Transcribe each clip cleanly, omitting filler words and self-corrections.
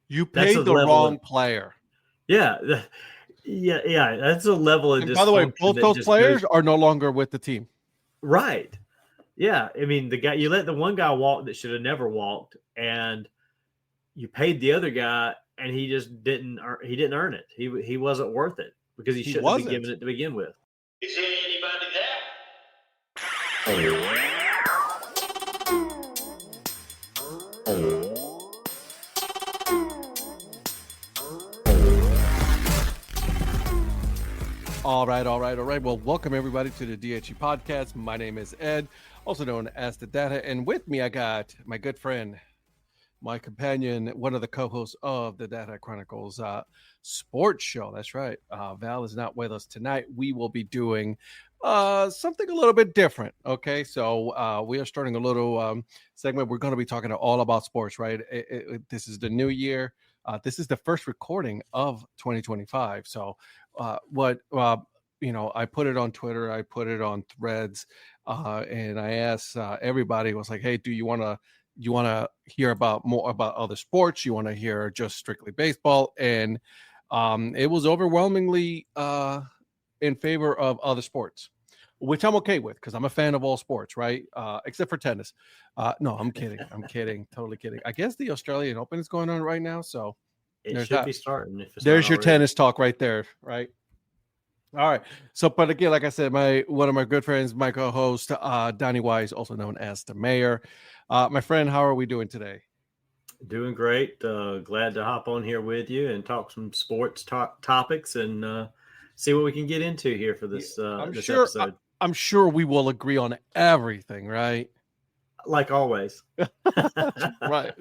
You paid the wrong player. Yeah. Yeah. That's a level of And by the way, dysfunction both that those just players goes are no longer with the team. right. Yeah. I mean, the guy you let the one guy walk that should have never walked, and you paid the other guy, and he just didn't. He didn't earn it. He wasn't worth it because he shouldn't have been given it to begin with. Is there anybody there? All right. Well, welcome everybody to the DHE podcast. My name is Ed, also known as the Data, and with me I got my good friend, my companion, one of the co-hosts of the Data Chronicles sports show. That's right. Val is not with us tonight. We will be doing something a little bit different. Okay, so we are starting a little segment. We're going to be talking all about sports, right? This is the new year. This is the first recording of 2025. So I put it on Twitter, I put it on Threads, and I asked everybody, was like, hey, do you want to hear about more about other sports? You want to hear just strictly baseball? And it was overwhelmingly in favor of other sports, which I'm okay with because I'm a fan of all sports, right? Except for tennis. No, I'm kidding. Totally kidding. I guess the Australian Open is going on right now, so it should be starting. If it's there's your tennis talk right there, right? All right. So, but again, like I said, one of my good friends, my co-host, Donnie Wise, also known as the Mayor. My friend, how are we doing today? Doing great. Glad to hop on here with you and talk some sports topics and see what we can get into here for this episode. I'm sure we will agree on everything, right? Like always. Right.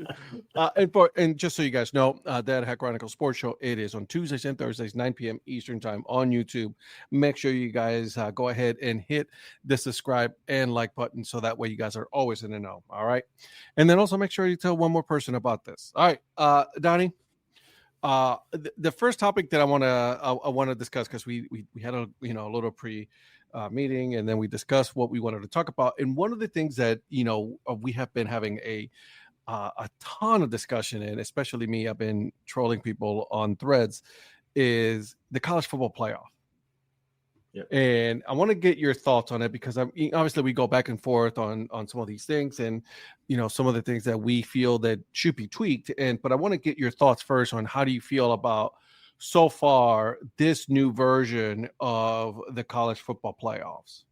And just so you guys know, Data Chronicles Sports Show, it is on Tuesdays and Thursdays, 9 p.m. Eastern Time on YouTube. Make sure you guys go ahead and hit the subscribe and like button so that way you guys are always in the know. All right. And then also make sure you tell one more person about this. All right, Donnie. The first topic that I want to discuss, because we had a little pre meeting, and then we discussed what we wanted to talk about. And one of the things that we have been having a ton of discussion, and especially me, I've been trolling people on Threads, is the college football playoff. Yep. And I want to get your thoughts on it because obviously we go back and forth on some of these things, and some of the things that we feel that should be tweaked. But I want to get your thoughts first on how do you feel about so far this new version of the college football playoffs.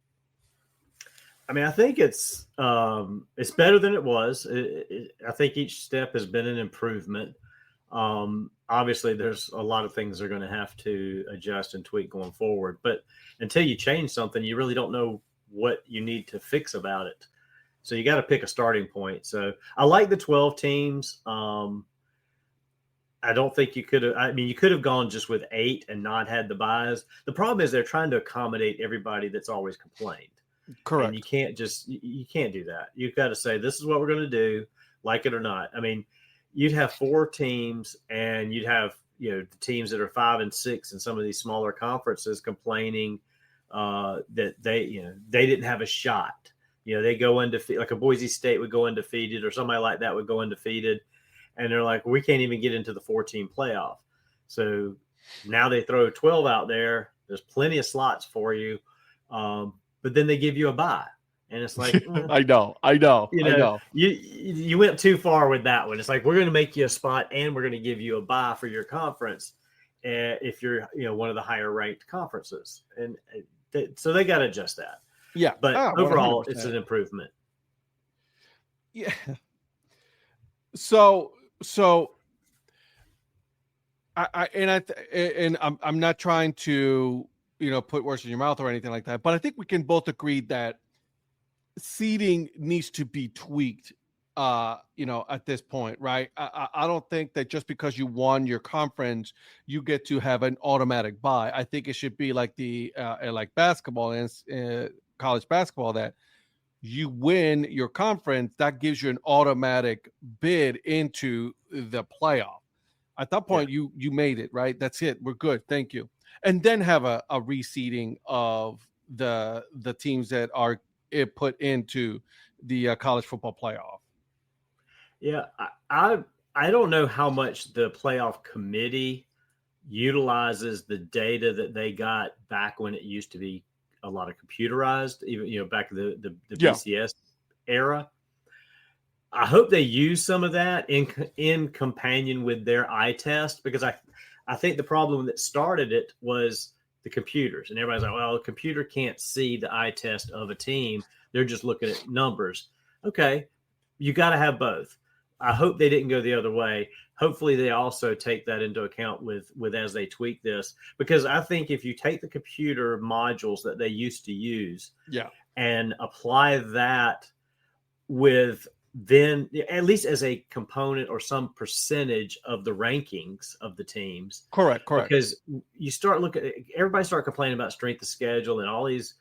I mean, I think it's better than it was. I think each step has been an improvement. Obviously, there's a lot of things they're going to have to adjust and tweak going forward. But until you change something, you really don't know what you need to fix about it. So you got to pick a starting point. So I like the 12 teams. I don't think you could have. I mean, you could have gone just with 8 and not had the buys. The problem is they're trying to accommodate everybody that's always complained. Correct. And you can't do that. You've got to say, this is what we're going to do, like it or not. I mean, you'd have 4 teams, and you'd have the teams that are 5 and 6 in some of these smaller conferences complaining that they didn't have a shot. They go undefeated, like a Boise State would go undefeated, or somebody like that would go undefeated. And they're like, we can't even get into the 4-team playoff. So now they throw 12 out there. There's plenty of slots for you. But then they give you a bye. And it's like, I know. You went too far with that one. It's like, we're going to make you a spot, and we're going to give you a bye for your conference if you're one of the higher ranked conferences. And so they got to adjust that. Yeah. But overall, 100%. It's an improvement. Yeah. So I'm not trying to put words in your mouth or anything like that, but I think we can both agree that seeding needs to be tweaked at this point, right? I don't think that just because you won your conference you get to have an automatic bye. I think it should be like the like basketball and college basketball, that you win your conference, that gives you an automatic bid into the playoff. At that point, you made it, right? That's it. We're good. Thank you. And then have a reseeding of the teams that are put into the college football playoff. Yeah, I I don't know how much the playoff committee utilizes the data that they got back when it used to be a lot of computerized, even back in the BCS era. I hope they use some of that in companion with their eye test, because I think the problem that started it was the computers, and everybody's like, well, a computer can't see the eye test of a team. They're just looking at numbers. Okay, you got to have both. I hope they didn't go the other way. Hopefully they also take that into account with as they tweak this, because I think if you take the computer modules that they used to use and apply that with then at least as a component or some percentage of the rankings of the teams. Correct. Because you start everybody start complaining about strength of schedule and all these,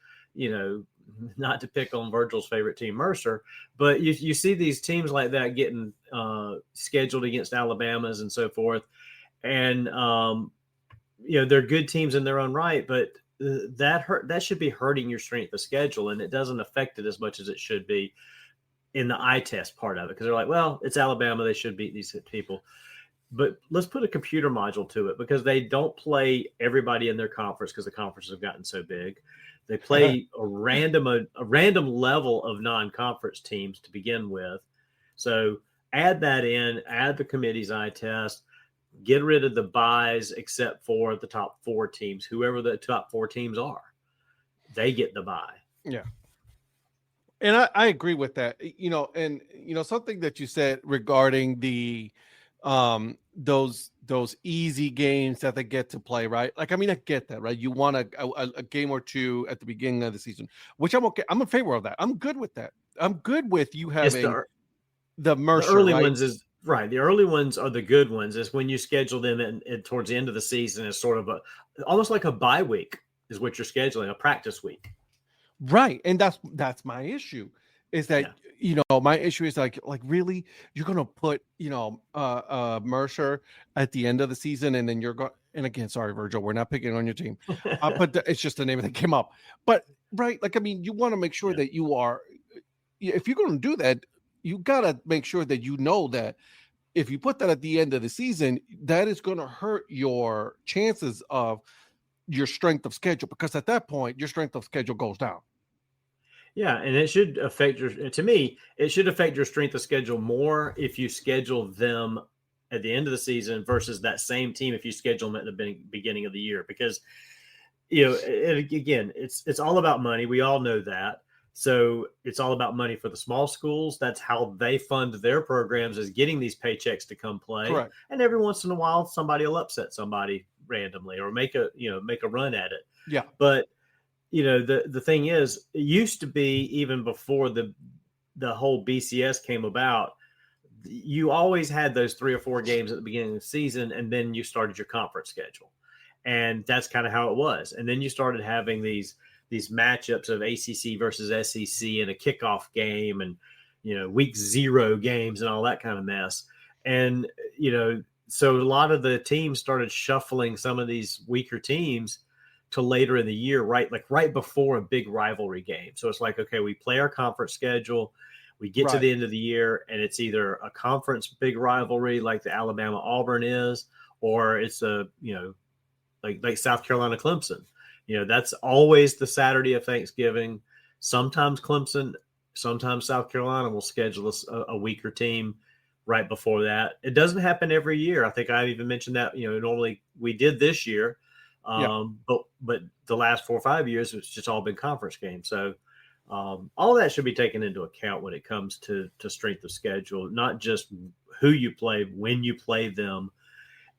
not to pick on Virgil's favorite team, Mercer, but you see these teams like that getting scheduled against Alabama's and so forth. And, they're good teams in their own right, but that should be hurting your strength of schedule. And it doesn't affect it as much as it should be in the eye test part of it. Because they're like, well, it's Alabama, they should beat these people. But let's put a computer module to it, because they don't play everybody in their conference because the conferences have gotten so big. They play a random level of non-conference teams to begin with. So add that in, add the committee's eye test, get rid of the buys except for the top 4 teams. Whoever the top 4 teams are, they get the buy. Yeah. And I agree with that. And something that you said regarding the those easy games that they get to play, right? Like, I mean, I get that, right? You want a game or two at the beginning of the season, which I'm okay. I'm in favor of that. I'm good with that. I'm good with you having the Mercer, the early right? ones is right. The early ones are the good ones. Is when you schedule them and towards the end of the season is sort of almost like a bye week is what you're scheduling, a practice week. Right. And that's my issue, is that, my issue is like really, you're going to put, Mercer at the end of the season, and then you're going, and again, sorry, Virgil, we're not picking on your team. But it's just the name that came up. But right. Like, I mean, you want to make sure that you are, if you're going to do that, you got to make sure that that if you put that at the end of the season, that is going to hurt your chances of your strength of schedule, because at that point, your strength of schedule goes down. Yeah, and it should affect it should affect your strength of schedule more if you schedule them at the end of the season versus that same team if you schedule them at the beginning of the year. Because, again, it's all about money. We all know that. So it's all about money for the small schools. That's how they fund their programs, is getting these paychecks to come play. Correct. And every once in a while, somebody will upset somebody randomly or make a run at it. Yeah. But the thing is, it used to be, even before the whole BCS came about, you always had those 3 or 4 games at the beginning of the season, and then you started your conference schedule. And that's kind of how it was. And then you started having these matchups of ACC versus SEC and a kickoff game and, week 0 games and all that kind of mess. And, so a lot of the teams started shuffling some of these weaker teams to later in the year, right before a big rivalry game. So it's like, okay, we play our conference schedule, we get to the end of the year, and it's either a conference big rivalry like the Alabama-Auburn is, or it's like South Carolina Clemson. That's always the Saturday of Thanksgiving. Sometimes Clemson, sometimes South Carolina will schedule a weaker team right before that. It doesn't happen every year. I think I even mentioned that, normally we did this year. But the last 4 or 5 years, it's just all been conference games. So all that should be taken into account when it comes to strength of schedule, not just who you play, when you play them.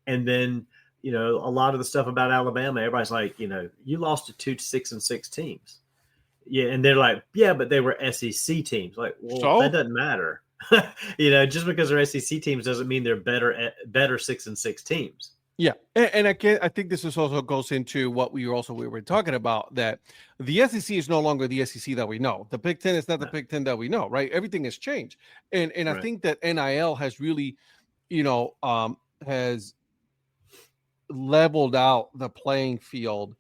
And then, a lot of the stuff about Alabama, everybody's like, you lost to 2 6-6 teams. Yeah. And they're like, yeah, but they were SEC teams. Like, well, that doesn't matter. Just because they're SEC teams doesn't mean they're better 6-6 teams. Yeah, and I think this also goes into what we were talking about, that the SEC is no longer the SEC that we know. The Big Ten is not the Big Ten that we know, right? Everything has changed, and right. I think that NIL has really, has leveled out the playing field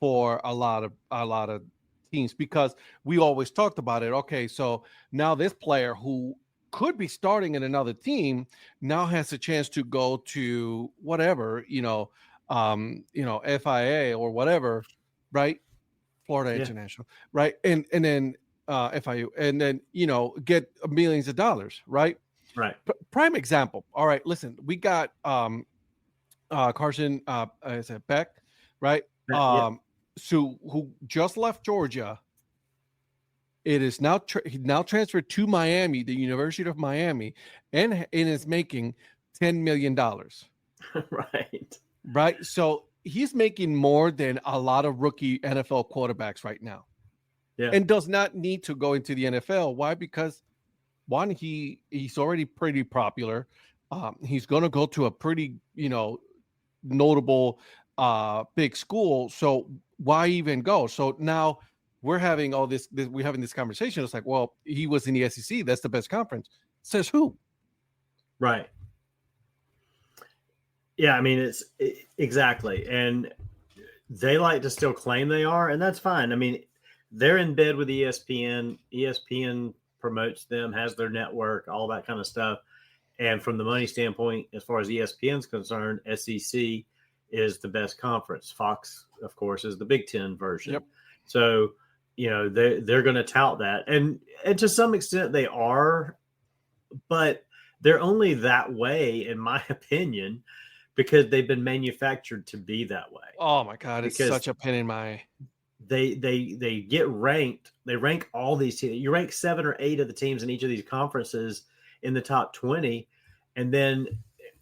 for a lot of teams, because we always talked about it. Okay, so now this player who could be starting in another team now has a chance to go to whatever, FIA or whatever, right? Florida International, right? And then FIU, and then get millions of dollars, right? Right. Prime example. All right, listen, we got Carson is it Beck, right? So who just left Georgia. It is now now transferred to Miami, the University of Miami, and is making $10 million. Right. So he's making more than a lot of rookie NFL quarterbacks right now. Yeah. And does not need to go into the NFL. Why? Because one, he's already pretty popular. He's going to go to a pretty, notable big school. So why even go? So now we're having all this we're having this conversation. It's like, well, he was in the SEC. That's the best conference. Says who? Right. Yeah, I mean, exactly. And they like to still claim they are, and that's fine. I mean, they're in bed with ESPN. ESPN promotes them, has their network, all that kind of stuff. And from the money standpoint, as far as ESPN's concerned, SEC is the best conference. Fox, of course, is the Big Ten version. Yep. So, they're going to tout that. And to some extent they are, but they're only that way, in my opinion, because they've been manufactured to be that way. Oh my God, it's such a pain in my. They get ranked. They rank all these teams. You rank 7 or 8 of the teams in each of these conferences in the top 20, and then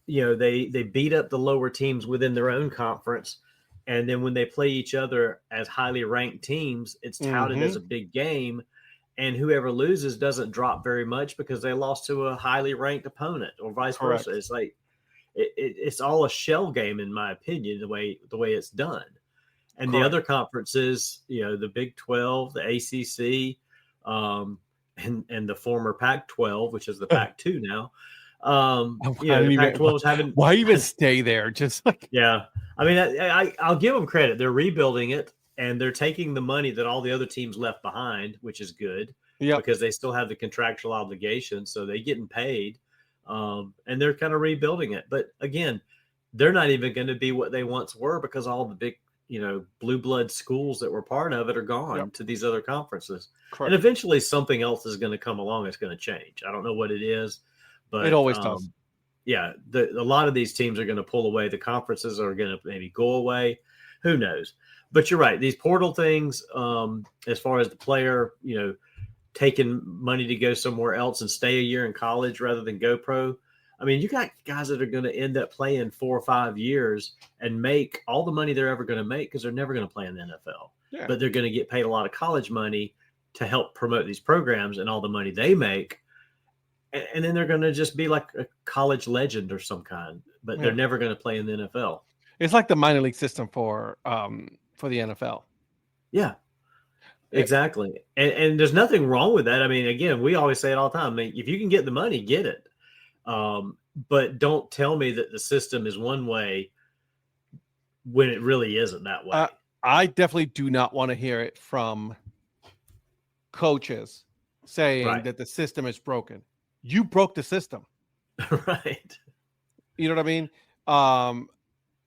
they beat up the lower teams within their own conference. And then when they play each other as highly ranked teams, it's touted as a big game. And whoever loses doesn't drop very much because they lost to a highly ranked opponent, or vice versa. It's like it's all a shell game, in my opinion, the way it's done. And the other conferences, the Big 12, the ACC, and the former Pac-12, which is the Pac-2 now. The Pac-12's having. Why even stay there? Just like. Yeah. I mean, I'll give them credit. They're rebuilding it, and they're taking the money that all the other teams left behind, which is good. Yeah. Because they still have the contractual obligations, so they're getting paid. And they're kind of rebuilding it. But again, they're not even going to be what they once were, because all the big, blue blood schools that were part of it are gone to these other conferences. Correct. And eventually something else is going to come along. It's going to change. I don't know what it is, but it always does. Yeah. A lot of these teams are going to pull away. The conferences are going to maybe go away. Who knows? But you're right. These portal things, as far as the player, taking money to go somewhere else and stay a year in college rather than go pro. I mean, you got guys that are going to end up playing 4 or 5 years and make all the money they're ever going to make, because they're never going to play in the NFL. Yeah. But they're going to get paid a lot of college money to help promote these programs, and all the money they make. And then they're going to just be like a college legend or some kind, but they're never going to play in the NFL. It's like the minor league system for the NFL. Yeah. Exactly. And there's nothing wrong with that. I mean, again, we always say it all the time. I mean, if you can get the money, get it. But don't tell me that the system is one way when it really isn't that way. I definitely do not want to hear it from coaches saying that the system is broken. You broke the system. Right. You know what I mean?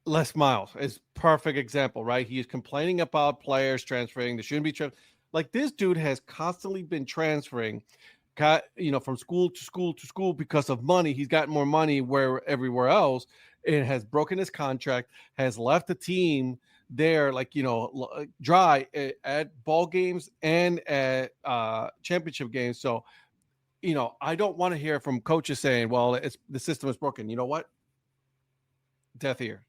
Les Miles is perfect example, right? He is complaining about players transferring. They shouldn't be like this dude has constantly been transferring, from school to school to school because of money. He's gotten more money everywhere else. It has broken his contract, has left the team there, dry at ball games and at championship games. So, I don't want to hear from coaches saying, well, the system is broken. You know what? Deaf ear.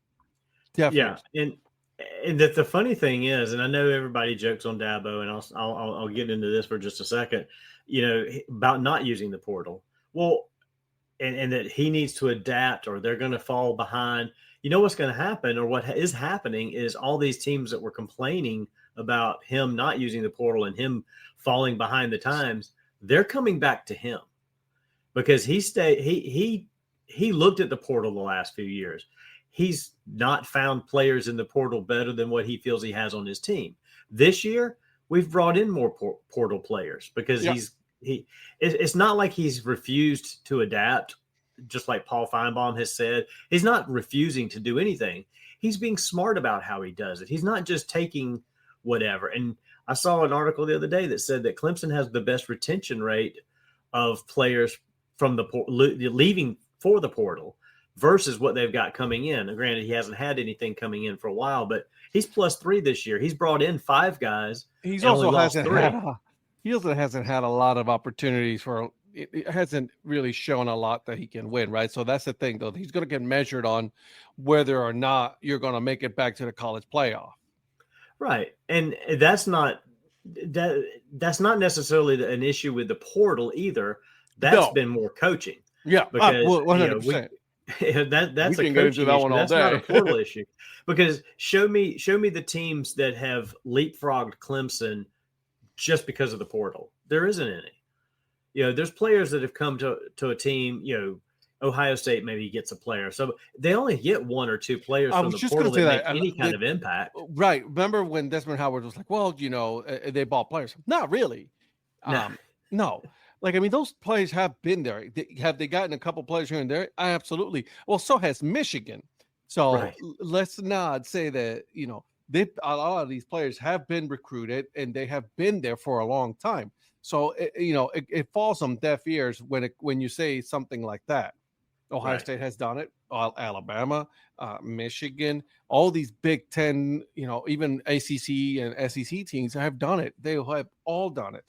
Yeah, and that the funny thing is, and I know everybody jokes on Dabo, and I'll get into this for just a second, about not using the portal. Well, and that he needs to adapt, or they're going to fall behind. You know what's going to happen, or what is happening, is all these teams that were complaining about him not using the portal and him falling behind the times, they're coming back to him, because he looked at the portal the last few years. He's not found players in the portal better than what he feels he has on his team. This year, we've brought in more portal players because it's not like he's refused to adapt, just like Paul Feinbaum has said. He's not refusing to do anything. He's being smart about how he does it. He's not just taking whatever. And I saw an article the other day that said that Clemson has the best retention rate of players from the leaving for the portal versus what they've got coming in. And granted, he hasn't had anything coming in for a while, but he's +3 this year. He's brought in 5 guys. He's also hasn't had a lot of opportunities for. It hasn't really shown a lot that he can win, right? So that's the thing, though. He's going to get measured on whether or not you're going to make it back to the college playoff. Right. And that's not necessarily an issue with the portal either. That's been more coaching. Yeah, because 100%. That's a coaching issue. That's not a portal issue. Because show me the teams that have leapfrogged Clemson just because of the portal. There isn't any. There's players that have come to a team. Ohio State maybe gets a player, so they only get 1 or 2 players from the portal that make any kind of impact. Right. Remember when Desmond Howard was like, "Well, they bought players." Not really. No. Like, I mean, those players have been there. Have they gotten a couple players here and there? Absolutely. Well, so has Michigan. So let's not say that a lot of these players have been recruited and they have been there for a long time. So it falls on deaf ears when you say something like that. Ohio State has done it. Alabama, Michigan, all these Big Ten, even ACC and SEC teams have done it. They have all done it.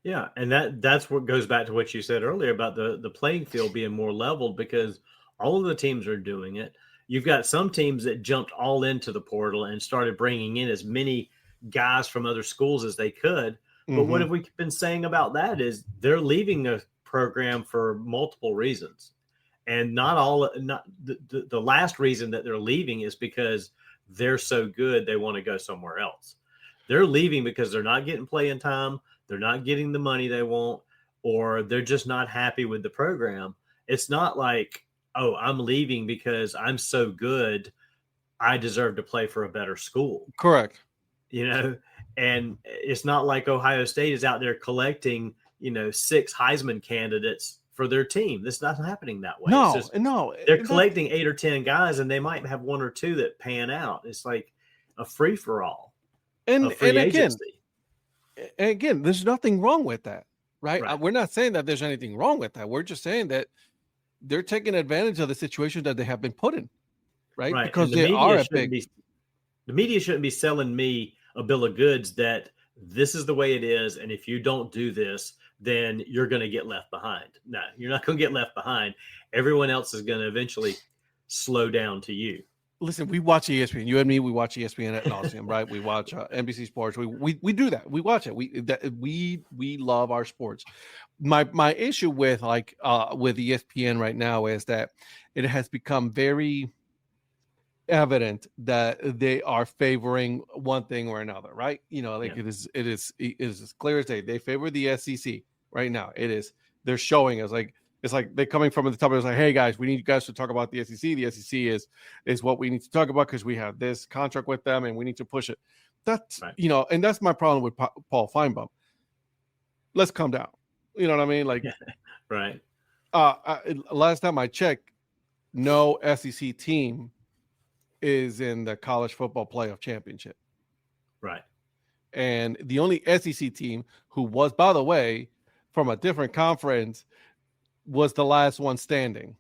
Yeah, and that's what goes back to what you said earlier about the playing field being more leveled, because all of the teams are doing it. You've got some teams that jumped all into the portal and started bringing in as many guys from other schools as they could. But what have we been saying about that is they're leaving a program for multiple reasons. And not the last reason that they're leaving is because they're so good they want to go somewhere else. They're leaving because they're not getting playing time, they're not getting the money they want, or they're just not happy with the program. It's not like, oh, I'm leaving because I'm so good, I deserve to play for a better school. Correct. And it's not like Ohio State is out there collecting, 6 Heisman candidates for their team. That's not happening that way. No. They're collecting 8 or 10 guys, and they might have 1 or 2 that pan out. It's like a free for all. And again, there's nothing wrong with that, right? We're not saying that there's anything wrong with that. We're just saying that they're taking advantage of the situation that they have been put in, right? Because they are a big. The media shouldn't be selling me a bill of goods that this is the way it is, and if you don't do this, then you're going to get left behind. No, you're not going to get left behind. Everyone else is going to eventually slow down to you. Listen, we watch ESPN. You and me, we watch ESPN at nauseam, right? We watch NBC Sports. We do that. We watch it. We love our sports. My issue with ESPN right now is that it has become very evident that they are favoring one thing or another, right? It is as clear as day. They favor the SEC right now. They're showing us it's like they're coming from the top. It's like, hey guys, we need you guys to talk about the SEC. The SEC is what we need to talk about because we have this contract with them and we need to push it. That's right. And that's my problem with Paul Feinbaum. Let's calm down. You know what I mean? Like, right. Last time I checked, no SEC team is in the college football playoff championship. Right. And the only SEC team who was, by the way, from a different conference was the last one standing.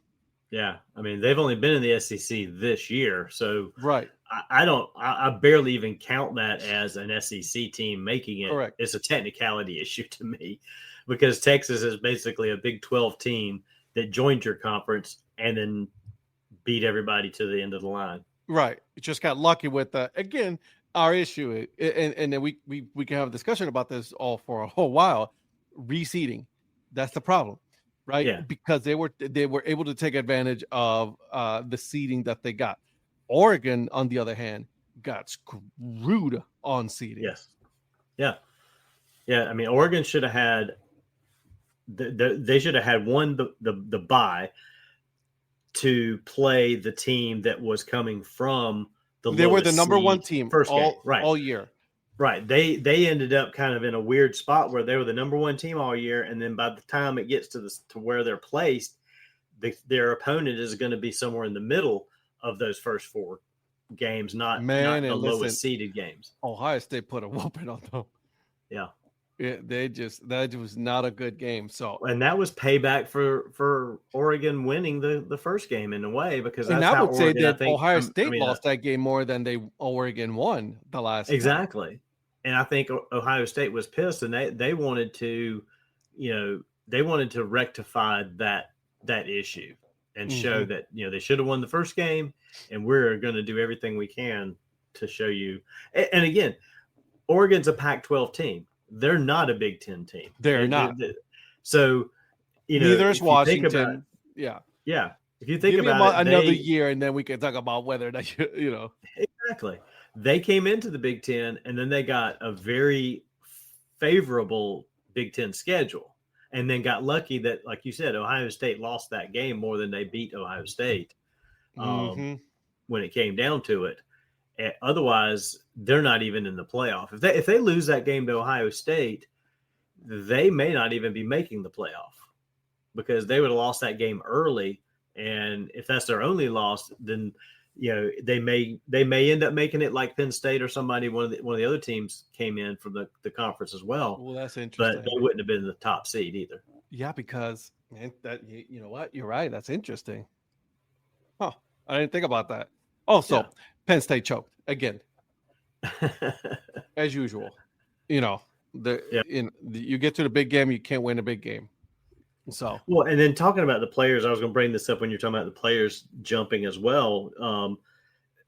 Yeah. I mean, they've only been in the SEC this year. So right. I barely even count that as an SEC team making it. Correct. It's a technicality issue to me because Texas is basically a Big 12 team that joined your conference and then beat everybody to the end of the line. Right. It just got lucky with again, our issue, and then we can have a discussion about this all for a whole while. Reseeding. That's the problem. Right. Yeah. Because they were able to take advantage of the seeding that they got. Oregon, on the other hand, got screwed on seeding. Yes. Yeah. Yeah. I mean, Oregon should have had they should have had the bye to play the team that was coming from the. They were the number 1 team first all, game, right? All year. Right. They ended up kind of in a weird spot where they were the number one team all year, and then by the time it gets to where they're placed, their opponent is going to be somewhere in the middle of those first 4 games, not the lowest seeded games. Ohio State put a whooping on them. Yeah. That was not a good game. So, and that was payback for Oregon winning the first game in a way, because that's I how would Oregon, say that I think, Ohio State lost that game more than Oregon won the last exactly. time. And I think Ohio State was pissed, and they wanted to, they wanted to rectify that issue and show that, they should have won the first game, and we're going to do everything we can to show you. And again, Oregon's a Pac-12 team. They're not a Big Ten team. They're not. So, neither is Washington. Yeah. If you think about it, another year, and then we can talk about whether that exactly. They came into the Big Ten, and then they got a very favorable Big Ten schedule, and then got lucky that, like you said, Ohio State lost that game more than they beat Ohio State when it came down to it. Otherwise, they're not even in the playoff. If they lose that game to Ohio State, they may not even be making the playoff, because they would have lost that game early. And if that's their only loss, then they may end up making it like Penn State or somebody. One of the other teams came in from the conference as well. Well, that's interesting. But they wouldn't have been the top seed either. Yeah, because that you know what, you're right. That's interesting. Huh? I didn't think about that. Oh, so Penn State choked again, as usual. You get to the big game, you can't win a big game. So and then talking about the players, I was going to bring this up when you're talking about the players jumping as well,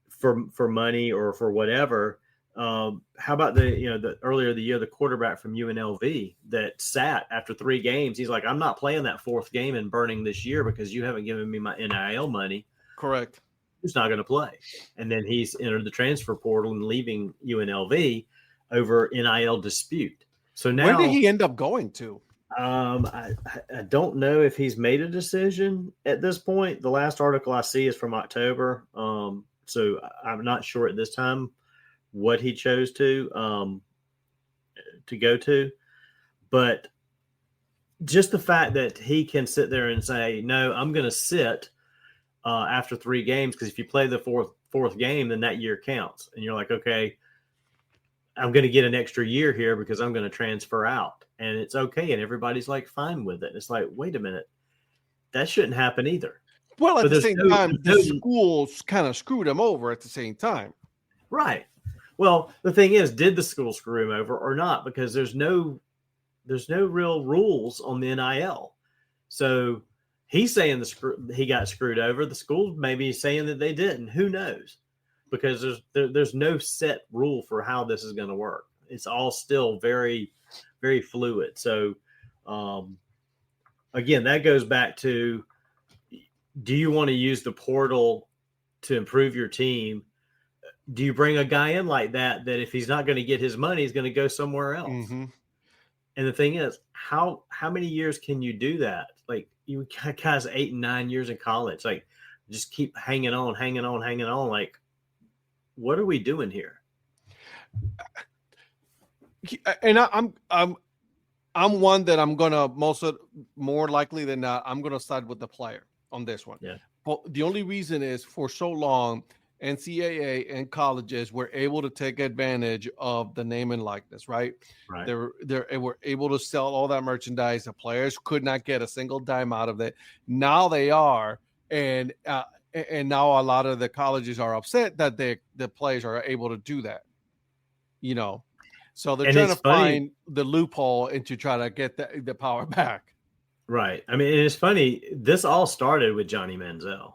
for money or for whatever. How about the earlier the year, the quarterback from UNLV that sat after 3 games? He's like, I'm not playing that 4th game and burning this year because you haven't given me my NIL money. Correct. He's not going to play. And then he's entered the transfer portal and leaving UNLV over NIL dispute. So now, where did he end up going to? I don't know if he's made a decision at this point. The last article I see is from October. So I'm not sure at this time what he chose to go to, but just the fact that he can sit there and say, no, I'm going to sit after 3 games, because if you play the fourth game, then that year counts. And you're like, okay, I'm going to get an extra year here because I'm going to transfer out, and it's okay. And everybody's like fine with it. And it's like, wait a minute, that shouldn't happen either. Well, at the same time, the schools kind of screwed him over at the same time. Right. Well, the thing is, did the school screw him over or not? Because there's no real rules on the NIL. So he's saying he got screwed over. The school may be saying that they didn't. Who knows? Because there's no set rule for how this is going to work. It's all still very, very fluid. So, again, that goes back to, do you want to use the portal to improve your team? Do you bring a guy in like that if he's not going to get his money, he's going to go somewhere else? Mm-hmm. And the thing is, how many years can you do that? Like, you guys 8 and 9 years in college, like, just keep hanging on. Like, what are we doing here? And I'm one that I'm gonna more likely than not, I'm gonna side with the player on this one. Yeah. But the only reason is, for so long, NCAA and colleges were able to take advantage of the name and likeness, right? Right. They were able to sell all that merchandise. The players could not get a single dime out of it. Now they are, and now a lot of the colleges are upset that the players are able to do that. So they're trying to find the loophole and to try to get the power back. Right. I mean, it's funny. This all started with Johnny Manziel.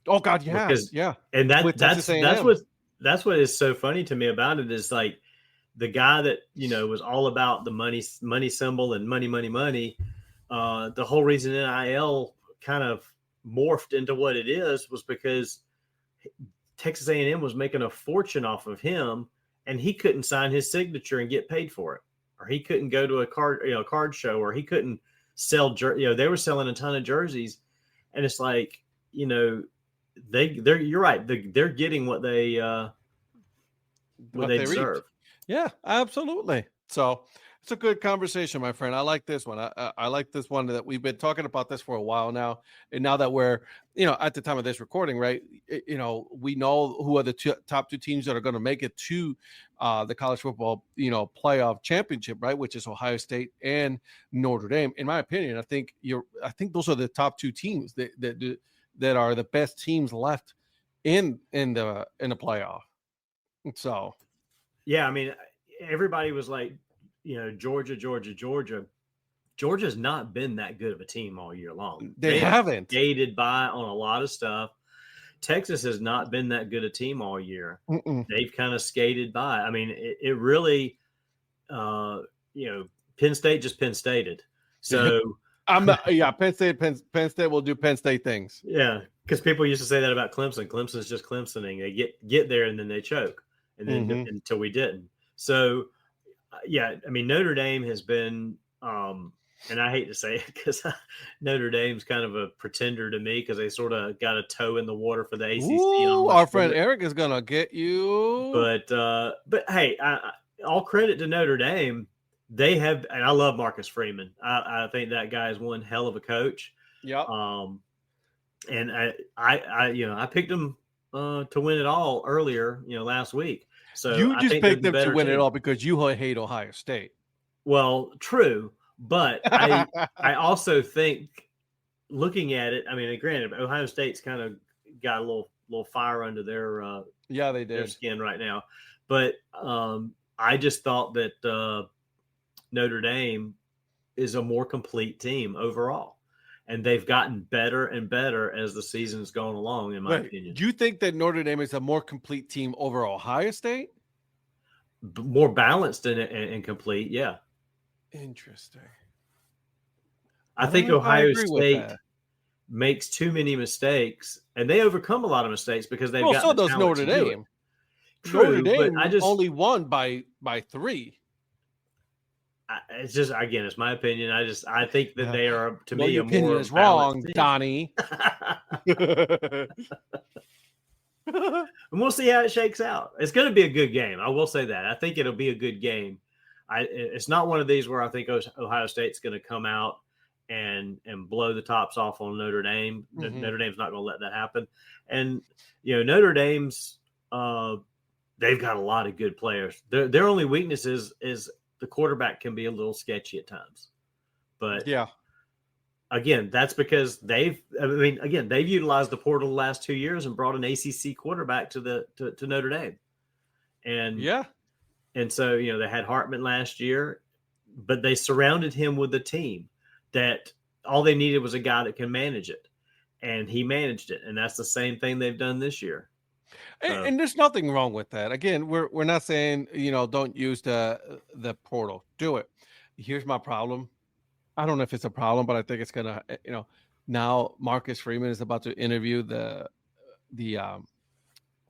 Oh God, yeah, and that's what is so funny to me about it is, like, the guy that was all about the money symbol and money. The whole reason NIL kind of morphed into what it is was because Texas A&M was making a fortune off of him, and he couldn't sign his signature and get paid for it, or he couldn't go to a card show, or he couldn't sell. They were selling a ton of jerseys, and it's like, you're right. They're getting what they deserve. Yeah, absolutely. So it's a good conversation, my friend. I like this one. I like this one that we've been talking about this for a while now. And now that we're, at the time of this recording, right, we know who are the top two teams that are going to make it to the college football, playoff championship, right, which is Ohio State and Notre Dame. In my opinion, I think those are the top two teams that are the best teams left in the playoff. So Yeah, I mean, everybody was like, Georgia, Georgia, Georgia. Georgia's not been that good of a team all year long. they haven't. Skated by on a lot of stuff. Texas has not been that good a team all year. Mm-mm. They've kind of skated by. I mean, it really, Penn State just Penn Stated. So Penn State will do Penn State things. Yeah, because people used to say that about Clemson. Clemson's just Clemsoning. They get there and then they choke, and then until we didn't. So, I mean, Notre Dame has been, and I hate to say it because Notre Dame's kind of a pretender to me because they sort of got a toe in the water for the ACC. Ooh, our friend Eric is gonna get you. But hey, all credit to Notre Dame. They have, and I love Marcus Freeman. I think that guy is one hell of a coach. Yeah. And I picked them to win it all earlier, last week. So you just picked them to win it all because you hate Ohio State. Well, true, but I also think, looking at it, I mean, granted, Ohio State's kind of got a little fire under their they did their skin right now, but I just thought that Notre Dame is a more complete team overall. And they've gotten better and better as the season's gone along, in my opinion. Do you think that Notre Dame is a more complete team over Ohio State? More balanced and complete, yeah. Interesting. I think Ohio State makes too many mistakes, and they overcome a lot of mistakes because they've got. So does Notre Dame. True, Notre Dame only won by 3. It's just, again, it's my opinion. I think that they are, to me, your a opinion more is wrong, Donnie. And we'll see how it shakes out. It's going to be a good game. I will say that. I think it'll be a good game. It's not one of these where I think Ohio State's going to come out and blow the tops off on Notre Dame. Mm-hmm. Notre Dame's not going to let that happen. And Notre Dame's they've got a lot of good players. Their only weakness is the quarterback can be a little sketchy at times. But again, that's because they've utilized the portal the last 2 years and brought an ACC quarterback to Notre Dame. And so, they had Hartman last year, but they surrounded him with a team that all they needed was a guy that can manage it. And he managed it. And that's the same thing they've done this year. And there's nothing wrong with that. Again, we're not saying, don't use the portal. Do it. Here's my problem. I don't know if it's a problem, but I think it's gonna, now Marcus Freeman is about to interview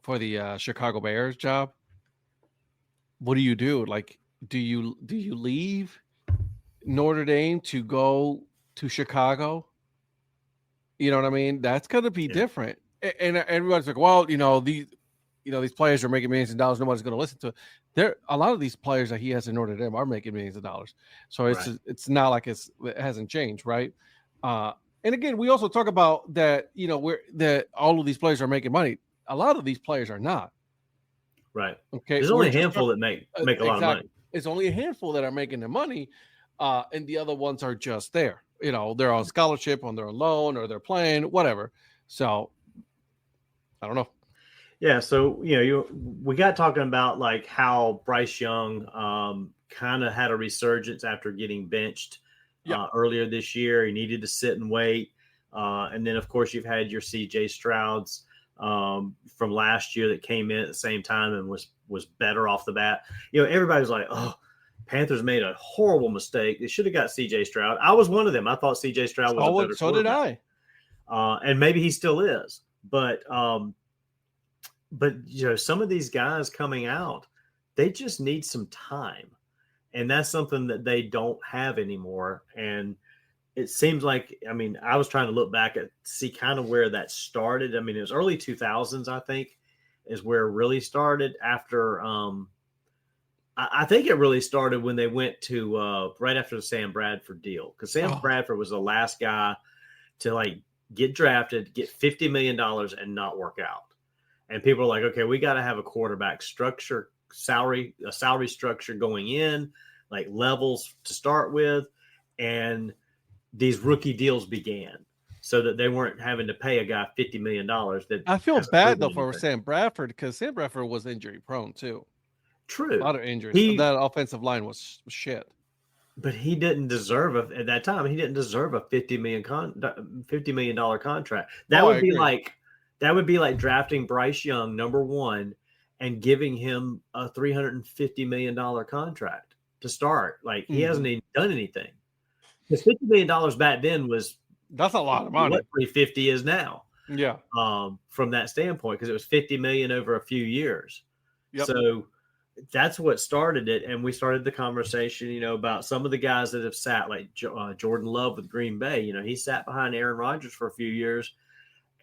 for the Chicago Bears job. What do? Like, do you leave Notre Dame to go to Chicago? You know what I mean? That's gonna be different. And everybody's like, well, these players are making millions of dollars. Nobody's going to listen to it. A lot of these players that he has in Notre Dame are making millions of dollars. So it's not like it hasn't changed, right? And again, we also talk about that. That all of these players are making money. A lot of these players are not. Right. Okay. There's only a handful that make a lot of money. It's only a handful that are making the money, and the other ones are just there. They're on scholarship, on their loan, or they're playing, whatever. So I don't know. Yeah, so we got talking about like how Bryce Young kind of had a resurgence after getting benched earlier this year. He needed to sit and wait, and then of course you've had your C.J. Strouds from last year that came in at the same time and was better off the bat. Everybody's like, oh, Panthers made a horrible mistake. They should have got C.J. Stroud. I was one of them. I thought C.J. Stroud was a better so did I. And maybe he still is. But some of these guys coming out, they just need some time, and that's something that they don't have anymore. And it seems like, I was trying to look back at see kind of where that started. It was early 2000s, I think, is where it really started after I think it really started when they went to right after the Sam Bradford deal, because Sam Bradford was the last guy to like get drafted, get $50 million and not work out. And people are like, okay, we got to have a quarterback structure, salary structure going in, like levels to start with. And these rookie deals began so that they weren't having to pay a guy $50 million. That I feel bad though for anything. Sam Bradford, because Sam Bradford was injury prone too. True. A lot of injuries. That offensive line was shit. But he didn't deserve at that time. He didn't deserve a $50 million contract. That would be like drafting Bryce Young #1 and giving him a $350 million contract to start. Like he hasn't even done anything. Because $50 million back then that's a lot of money. What 350 is now. Yeah. From that standpoint, because it was $50 million over a few years. Yep. So that's what started it, and we started the conversation, about some of the guys that have sat, like Jordan Love with Green Bay. He sat behind Aaron Rodgers for a few years,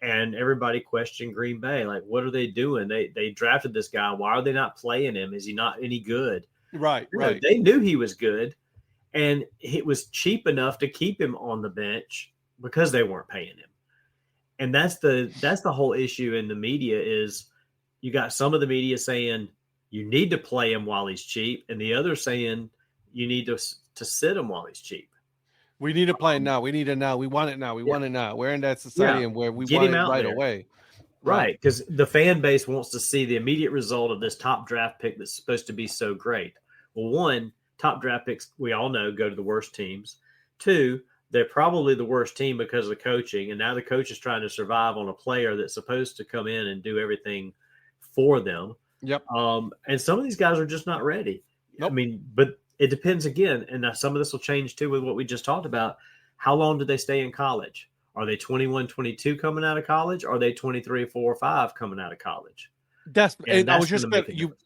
and everybody questioned Green Bay, like, what are they doing? They drafted this guy. Why are they not playing him? Is he not any good? Right. They knew he was good, and it was cheap enough to keep him on the bench because they weren't paying him. And that's the whole issue in the media is you got some of the media saying you need to play him while he's cheap, and the other saying you need to sit him while he's cheap. We need to play it now. We need it now. We want it now. We want it now. We're in that society and where we Get want him it out right there. away. Right, because the fan base wants to see the immediate result of this top draft pick that's supposed to be so great. Well, one, top draft picks, we all know, go to the worst teams. Two, they're probably the worst team because of the coaching, and now the coach is trying to survive on a player that's supposed to come in and do everything for them. Yep. And some of these guys are just not ready. Nope. I mean, but it depends again, and some of this will change too with what we just talked about. How long do they stay in college? Are they 21, 22 coming out of college? Or are they 23, 4, or 5 coming out of college? And I was just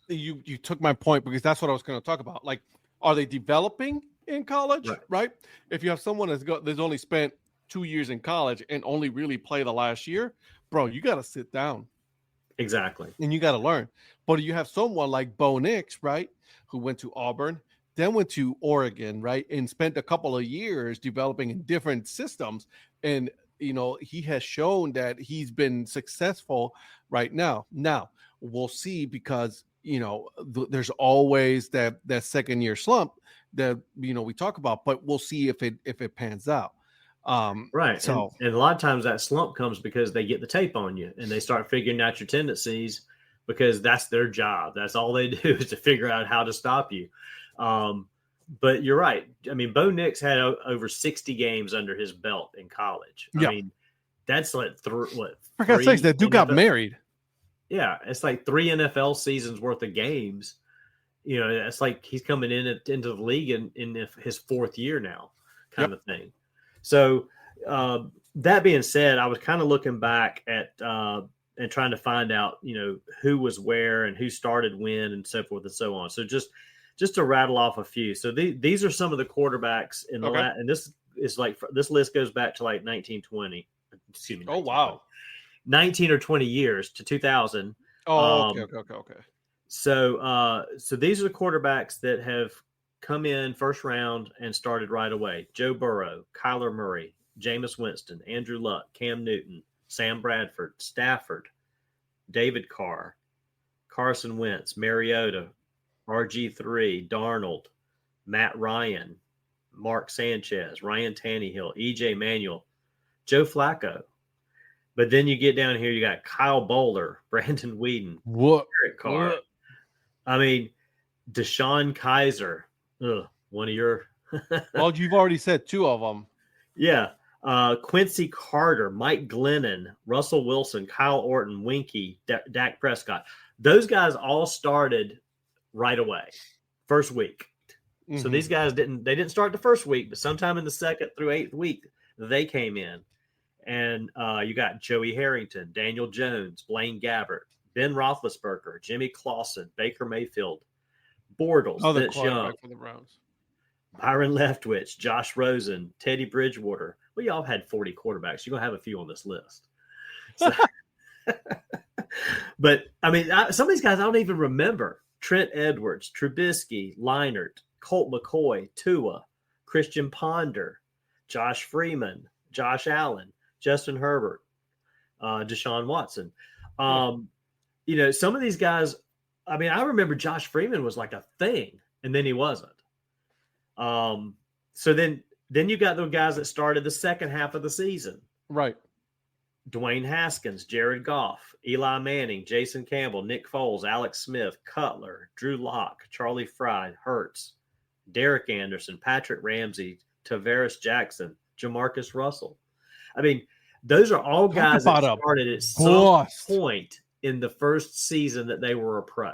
you took my point, because that's what I was going to talk about. Like, are they developing in college? Right. If you have someone that's only spent 2 years in college and only really play the last year, bro, you got to sit down. Exactly. And you got to learn. But you have someone like Bo Nix, right, who went to Auburn, then went to Oregon, right, and spent a couple of years developing in different systems. And, he has shown that he's been successful right now. Now, we'll see, because, there's always that second year slump that, we talk about, but we'll see if it pans out. Right. So, and a lot of times that slump comes because they get the tape on you and they start figuring out your tendencies, because that's their job. That's all they do is to figure out how to stop you. But you're right. I mean, Bo Nix had over 60 games under his belt in college. I mean, that's like for God's sakes, that dude got married. Yeah, it's like 3 NFL seasons worth of games. It's like he's coming into the league in his 4th year now, kind of thing. So that being said, I was kind of looking back at and trying to find out, who was where and who started when and so forth and so on. So just to rattle off a few. So these are some of the quarterbacks in the and this is like, this list goes back to like 1920. Excuse me. Oh, wow. 19 or 20 years to 2000. Oh, okay. So these are the quarterbacks that have come in first round and started right away. Joe Burrow, Kyler Murray, Jameis Winston, Andrew Luck, Cam Newton, Sam Bradford, Stafford, David Carr, Carson Wentz, Mariota, RG3, Darnold, Matt Ryan, Mark Sanchez, Ryan Tannehill, EJ Manuel, Joe Flacco. But then you get down here, you got Kyle Bowler, Brandon Whedon, Derek Carr. What? I mean, Deshaun Kaiser. One of your Well, you've already said 2 of them. Yeah. Quincy Carter, Mike Glennon, Russell Wilson, Kyle Orton, Winky, Dak Prescott. Those guys all started right away, first week. Mm-hmm. So these guys didn't start the first week, but sometime in the 2nd through 8th week, they came in. And you got Joey Harrington, Daniel Jones, Blaine Gabbert, Ben Roethlisberger, Jimmy Clausen, Baker Mayfield, Bortles, Vince Young, for the Browns, Byron Leftwich, Josh Rosen, Teddy Bridgewater. Well, y'all have had 40 quarterbacks. You're going to have a few on this list. So, but, I mean, some of these guys I don't even remember. Trent Edwards, Trubisky, Leinart, Colt McCoy, Tua, Christian Ponder, Josh Freeman, Josh Allen, Justin Herbert, Deshaun Watson. Some of these guys, I mean, I remember Josh Freeman was like a thing, and then he wasn't. So then you got the guys that started the second half of the season. Right. Dwayne Haskins, Jared Goff, Eli Manning, Jason Campbell, Nick Foles, Alex Smith, Cutler, Drew Lock, Charlie Fry, Hurts, Derek Anderson, Patrick Ramsey, Tavares Jackson, Jamarcus Russell. I mean, those are all guys that started at some point in the first season that they were a pro.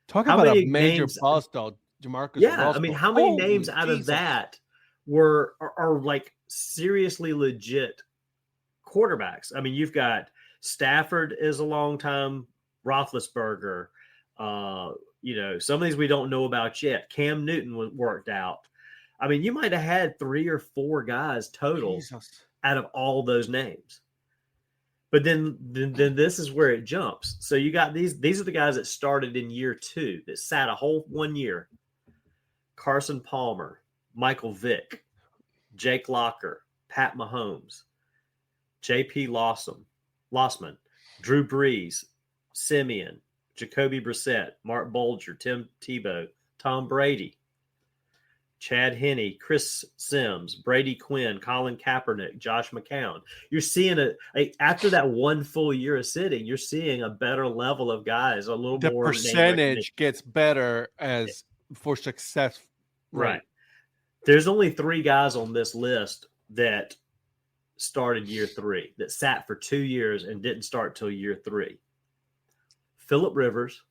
Talk about a major bust, though, Jamarcus Russell. I mean, how many names out of that are like seriously legit quarterbacks? I mean, you've got Stafford is a long time, Roethlisberger. Some of these we don't know about yet. Cam Newton worked out. I mean, you might have had 3 or 4 guys total out of all those names. But then this is where it jumps. So you got these are the guys that started in year 2 that sat a whole 1 year. Carson Palmer, Michael Vick, Jake Locker, Pat Mahomes, J.P. Lossman, Drew Brees, Simeon, Jacoby Brissett, Mark Bolger, Tim Tebow, Tom Brady, Chad Henne, Chris Sims, Brady Quinn, Colin Kaepernick, Josh McCown. You're seeing after that 1 full year of sitting, you're seeing a better level of guys, a little more. The percentage gets better for success. Right. There's only 3 guys on this list that started year 3, that sat for 2 years and didn't start till year 3. Phillip Rivers,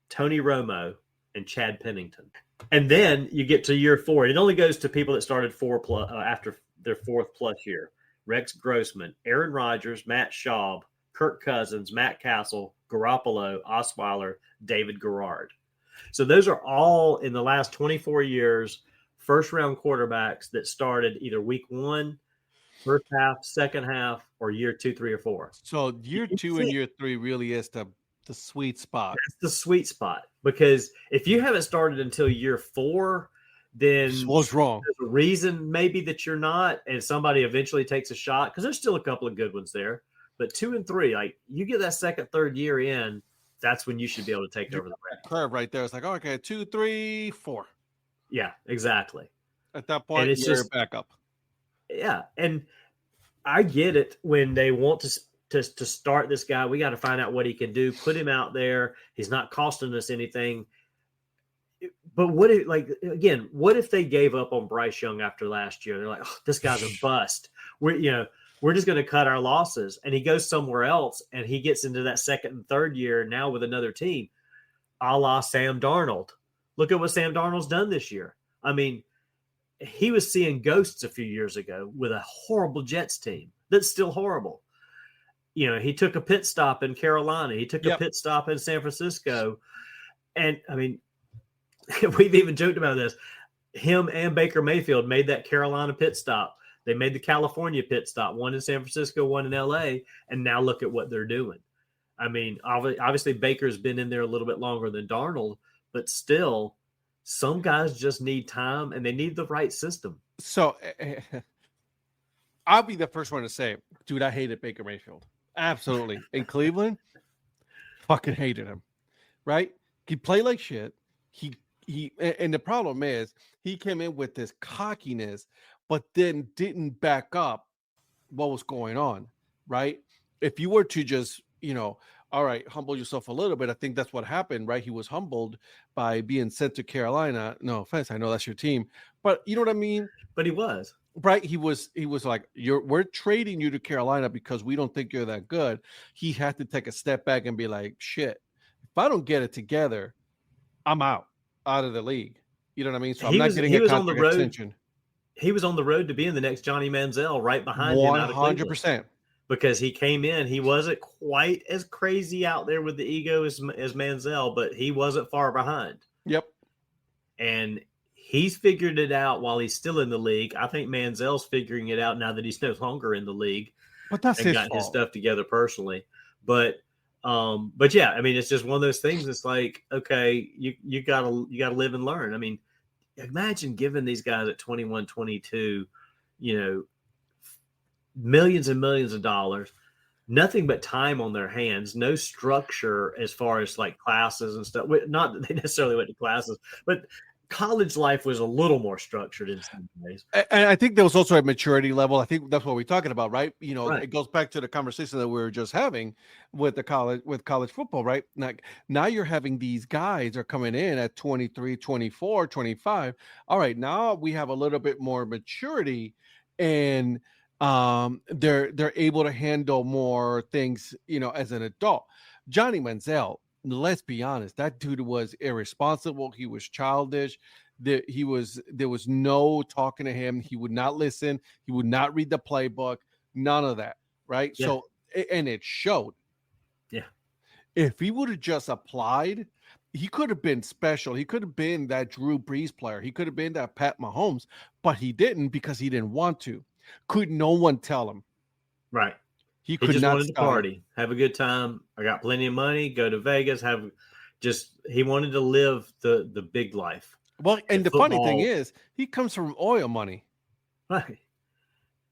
Tony Romo, and Chad Pennington. And then you get to year 4. It only goes to people that started 4 plus after their 4th plus year. Rex Grossman, Aaron Rodgers, Matt Schaub, Kirk Cousins, Matt Castle, Garoppolo, Osweiler, David Garrard. So those are all in the last 24 years, first-round quarterbacks that started either week 1, first half, second half, or year 2, 3, or 4. So year 2 and year 3 really is the sweet spot. That's the sweet spot, because if you haven't started until year 4, then what's wrong? There's a reason maybe that you're not, and somebody eventually takes a shot, because there's still a couple of good ones there. But 2 and 3, like you get that second, third year in, that's when you should be able to take over the curve right there. It's like, okay, 2, 3, 4. Yeah, exactly. At that point, it's just back up. Yeah, and I get it when they want to start this guy. We got to find out what he can do. Put him out there. He's not costing us anything. But what if they gave up on Bryce Young after last year? They're like, oh, this guy's a bust. We're just going to cut our losses, and he goes somewhere else, and he gets into that second and third year now with another team, a la Sam Darnold. Look at what Sam Darnold's done this year. I mean, he was seeing ghosts a few years ago with a horrible Jets team that's still horrible. He took a pit stop in Carolina. He took a pit stop in San Francisco. And, I mean, we've even joked about this. Him and Baker Mayfield made that Carolina pit stop. They made the California pit stop, one in San Francisco, one in L.A., and now look at what they're doing. I mean, obviously Baker's been in there a little bit longer than Darnold, but still, some guys just need time, and they need the right system. So I'll be the first one to say, dude, I hated Baker Mayfield. Absolutely. In Cleveland, fucking hated him, right? He played like shit. And the problem is he came in with this cockiness, but then didn't back up what was going on, right? If you were to just, all right, humble yourself a little bit, I think that's what happened, right? He was humbled by being sent to Carolina. No offense, I know that's your team, but you know what I mean? But he was. Right, he was like, we're trading you to Carolina because we don't think you're that good. He had to take a step back and be like, shit, if I don't get it together, I'm out of the league. You know what I mean? So I'm not getting a contract extension. He was on the road to being the next Johnny Manziel, right behind 100%. Because he came in, he wasn't quite as crazy out there with the ego as Manziel, but he wasn't far behind. Yep. And he's figured it out while he's still in the league. I think Manziel's figuring it out now that he's no longer in the league. But that's his fault. His stuff together personally. But But yeah, I mean, it's just one of those things. It's like, okay, you gotta live and learn. I mean, imagine giving these guys at 21, 22, millions and millions of dollars, nothing but time on their hands, no structure as far as like classes and stuff. Not that they necessarily went to classes, but college life was a little more structured in some ways. And I think there was also a maturity level. I think that's what we're talking about, right? Right. It goes back to the conversation that we were just having with college football, right? Now you're having these guys are coming in at 23, 24, 25. All right, now we have a little bit more maturity, and they're able to handle more things, as an adult. Johnny Manziel, let's be honest, that dude was irresponsible. He was childish. There was no talking to him. He would not listen. He would not read the playbook. None of that, right? Yeah. So, and it showed. Yeah. If he would have just applied, he could have been special. He could have been that Drew Brees player. He could have been that Pat Mahomes, but he didn't because he didn't want to. Could no one tell him? Right. He just not wanted to party, have a good time. I got plenty of money, go to Vegas, he wanted to live the big life. Well, and the funny thing is, he comes from oil money. Right.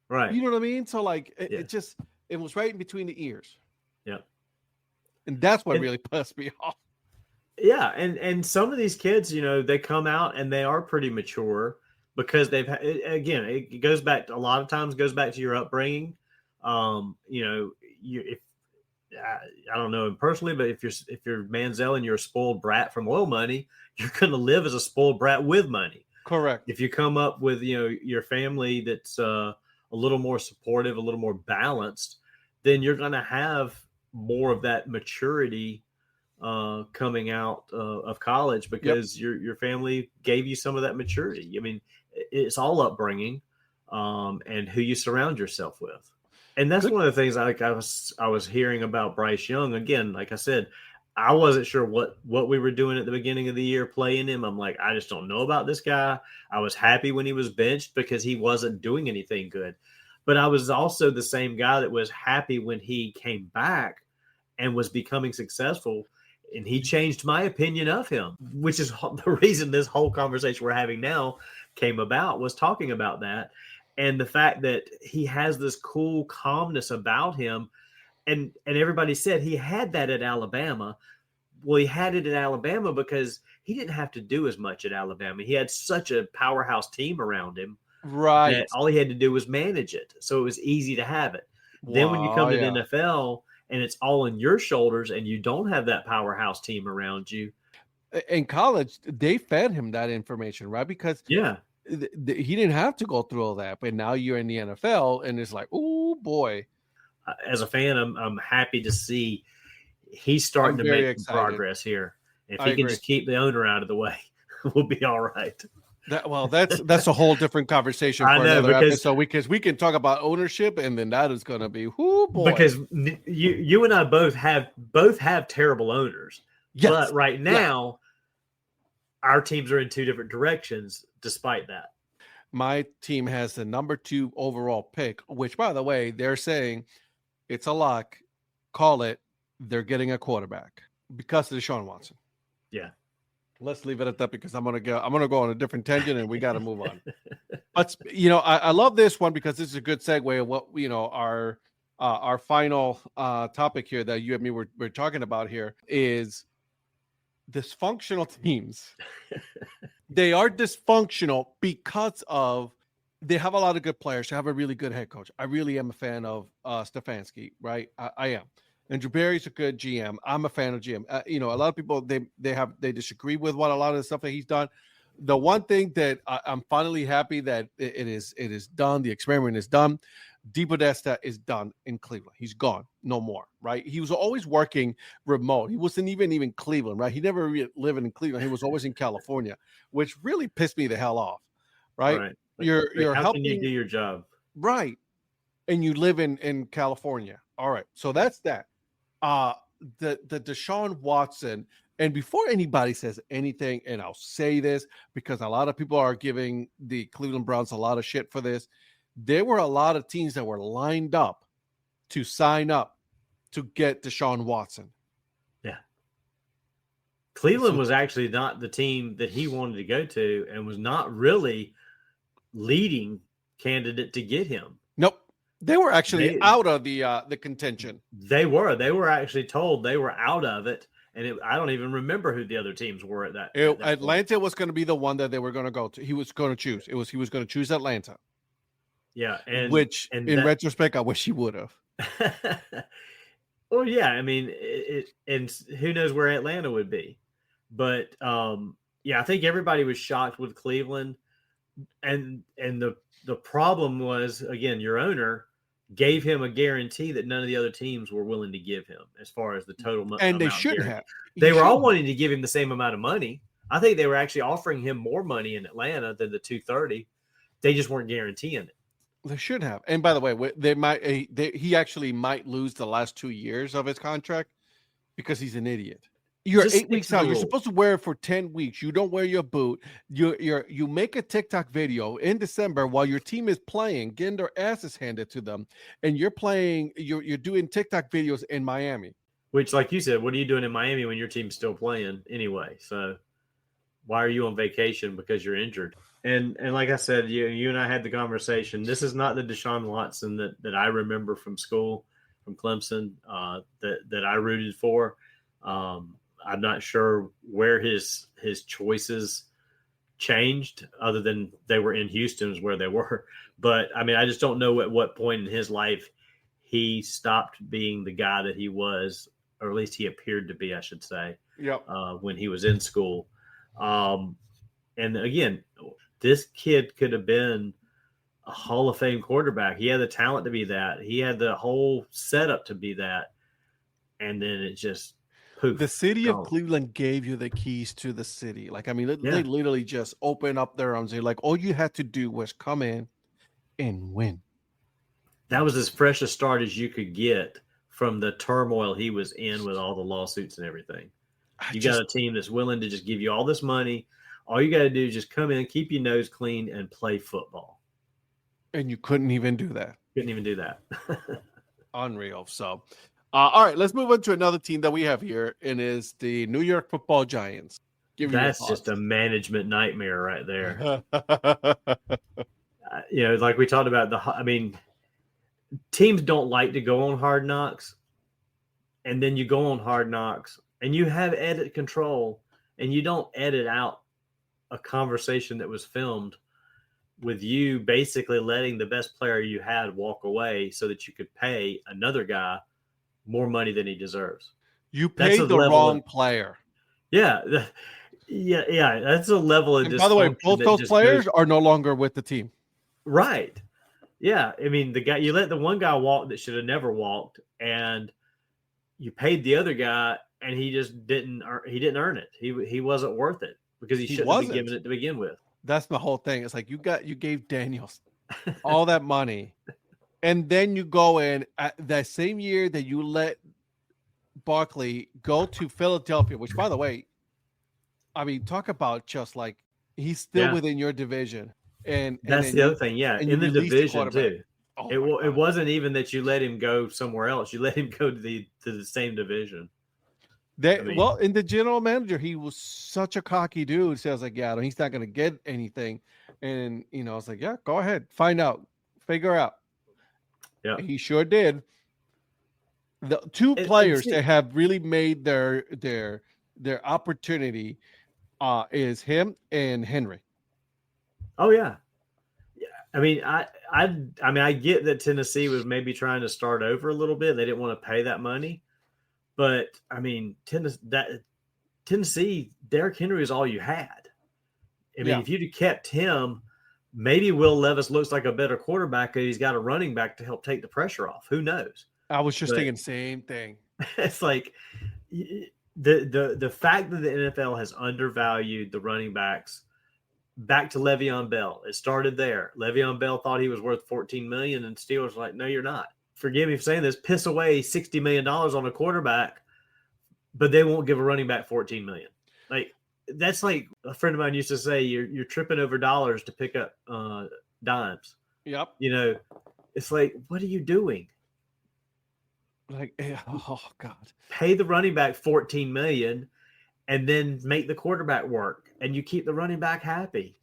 Right. You know what I mean? So like it was right in between the ears. Yeah. And that's what really pissed me off. Yeah, and some of these kids, they come out and they are pretty mature because it goes back a lot of times goes back to your upbringing. If I don't know him personally, but if you're Manziel and you're a spoiled brat from oil money, you're going to live as a spoiled brat with money. Correct. If you come up with your family that's a little more supportive, a little more balanced, then you're going to have more of that maturity coming out of college because your family gave you some of that maturity. I mean, it's all upbringing and who you surround yourself with. And that's one of the things I was hearing about Bryce Young. Again, like I said, I wasn't sure what we were doing at the beginning of the year playing him. I'm like, I just don't know about this guy. I was happy when he was benched because he wasn't doing anything good. But I was also the same guy that was happy when he came back and was becoming successful. And he changed my opinion of him, which is the reason this whole conversation we're having now came about, was talking about that. And the fact that he has this cool calmness about him. And everybody said he had that at Alabama. Well, he had it at Alabama because he didn't have to do as much at Alabama. He had such a powerhouse team around him. Right. That all he had to do was manage it. So it was easy to have it. Wow, then when you come to the NFL and it's all on your shoulders and you don't have that powerhouse team around you. In college, they fed him that information, right? Because he didn't have to go through all that. But now you're in the NFL and it's like, oh, boy. As a fan, I'm happy to see he's starting to make progress here. If he can just keep the owner out of the way, we'll be all right. That's a whole different conversation for another episode because we can talk about ownership and then that is going to be boy. Because you and I both have terrible owners. Yes. But right now, our teams are in two different directions. Despite that, my team has the number 2 overall pick, which, by the way, they're saying it's a lock. Call it. They're getting a quarterback because of Deshaun Watson. Yeah. Let's leave it at that because I'm gonna go on a different tangent and we got to move on. But I love this one because this is a good segue of what our final topic here that you and me we're talking about here is dysfunctional teams. They are dysfunctional because they have a lot of good players. They have a really good head coach. I really am a fan of Stefanski, right? I am. And Drew Barry's a good GM. I'm a fan of GM. A lot of people they disagree with what a lot of the stuff that he's done. The one thing that I'm finally happy that it is done. The experiment is done. DePodesta is done in Cleveland. He's gone. No more, right? He was always working remote. He wasn't even Cleveland, right? He never really lived in Cleveland. He was always in California, which really pissed me the hell off, right? You're how helping can you do your job, right? And you live in California. All right, so that's that. The Deshaun Watson, and before anybody says anything, and I'll say this because a lot of people are giving the Cleveland Browns a lot of shit for this. There were a lot of teams that were lined up to sign up to get Deshaun Watson. Cleveland was actually not the team that he wanted to go to, and was not really leading candidate to get him. Nope. They were actually out of the contention. They were actually told they were out of it. And I don't even remember who the other teams were at that. Atlanta was going to be the one that they were going to go to. He was going to choose. He was going to choose Atlanta. Yeah, in retrospect, I wish he would have. Well, yeah, I mean, and who knows where Atlanta would be, but yeah, I think everybody was shocked with Cleveland, and the problem was, again, your owner gave him a guarantee that none of the other teams were willing to give him as far as the total money. And they shouldn't have. They were all wanting to give him the same amount of money. I think they were actually offering him more money in Atlanta than the 230. They just weren't guaranteeing it. They should have. And by the way, he actually might lose the last 2 years of his contract because he's an idiot. You're just 8 weeks out. You're supposed to wear it for 10 weeks. You don't wear your boot. You make a TikTok video in December while your team is playing, getting their asses handed to them, and you're doing TikTok videos in Miami. Which, like you said, what are you doing in Miami when your team's still playing anyway? So why are you on vacation because you're injured? And like I said, you and I had the conversation. This is not the Deshaun Watson that I remember from school, from Clemson, that I rooted for. I'm not sure where his choices changed, other than they were in Houston's where they were. But I mean, I just don't know at what point in his life he stopped being the guy that he was, or at least he appeared to be, I should say. Yep. When he was in school. And again, this kid could have been a Hall of Fame quarterback. He had the talent to be that. He had the whole setup to be that. And then it just poof. The city of Cleveland gave you the keys to the city. Like, I mean, they literally just opened up their arms. They're like, all you had to do was come in and win. That was as fresh a start as you could get from the turmoil he was in with all the lawsuits and everything. You got a team that's willing to just give you all this money. All you got to do is just come in, keep your nose clean, and play football. And you couldn't even do that. Couldn't even do that. Unreal. So, all right, let's move on to another team that we have here, and is the New York Football Giants. That's just a management nightmare right there. Like we talked about, teams don't like to go on Hard Knocks, and then you go on Hard Knocks, and you have edit control, and you don't edit out a conversation that was filmed with you basically letting the best player you had walk away so that you could pay another guy more money than he deserves. You paid the wrong player. Yeah. That's a level of. And by the way, both those players are no longer with the team. Right. Yeah. I mean, you let the one guy walk that should have never walked, and you paid the other guy, and he just didn't earn it. He wasn't worth it because he shouldn't have been given it to begin with. That's my whole thing. It's like you gave Daniels all that money, and then you go in at that same year that you let Barkley go to Philadelphia, which, by the way, I mean, talk about just like he's still within your division. And that's the other thing. Yeah. In the division too. Oh, it wasn't even that you let him go somewhere else. You let him go to the same division. Well, in the general manager, he was such a cocky dude. So I was like, yeah, he's not going to get anything. And, I was like, yeah, go ahead. Find out. Figure out. Yeah. And he sure did. The two players that have really made their opportunity is him and Henry. Oh, yeah. I mean, I get that Tennessee was maybe trying to start over a little bit. They didn't want to pay that money. But I mean, Tennessee, Derrick Henry is all you had. I mean, if you'd have kept him, maybe Will Levis looks like a better quarterback, and he's got a running back to help take the pressure off. Who knows? I was just thinking the same thing. It's like the fact that the NFL has undervalued the running backs. Back to Le'Veon Bell. It started there. Le'Veon Bell thought he was worth $14 million, and Steelers were like, no, you're not. Forgive me for saying this, piss away $60 million on a quarterback, but they won't give a running back $14 million. Like, that's like a friend of mine used to say, you're tripping over dollars to pick up dimes. Yep. It's like, what are you doing? Like, oh God. Pay the running back $14 million and then make the quarterback work, and you keep the running back happy.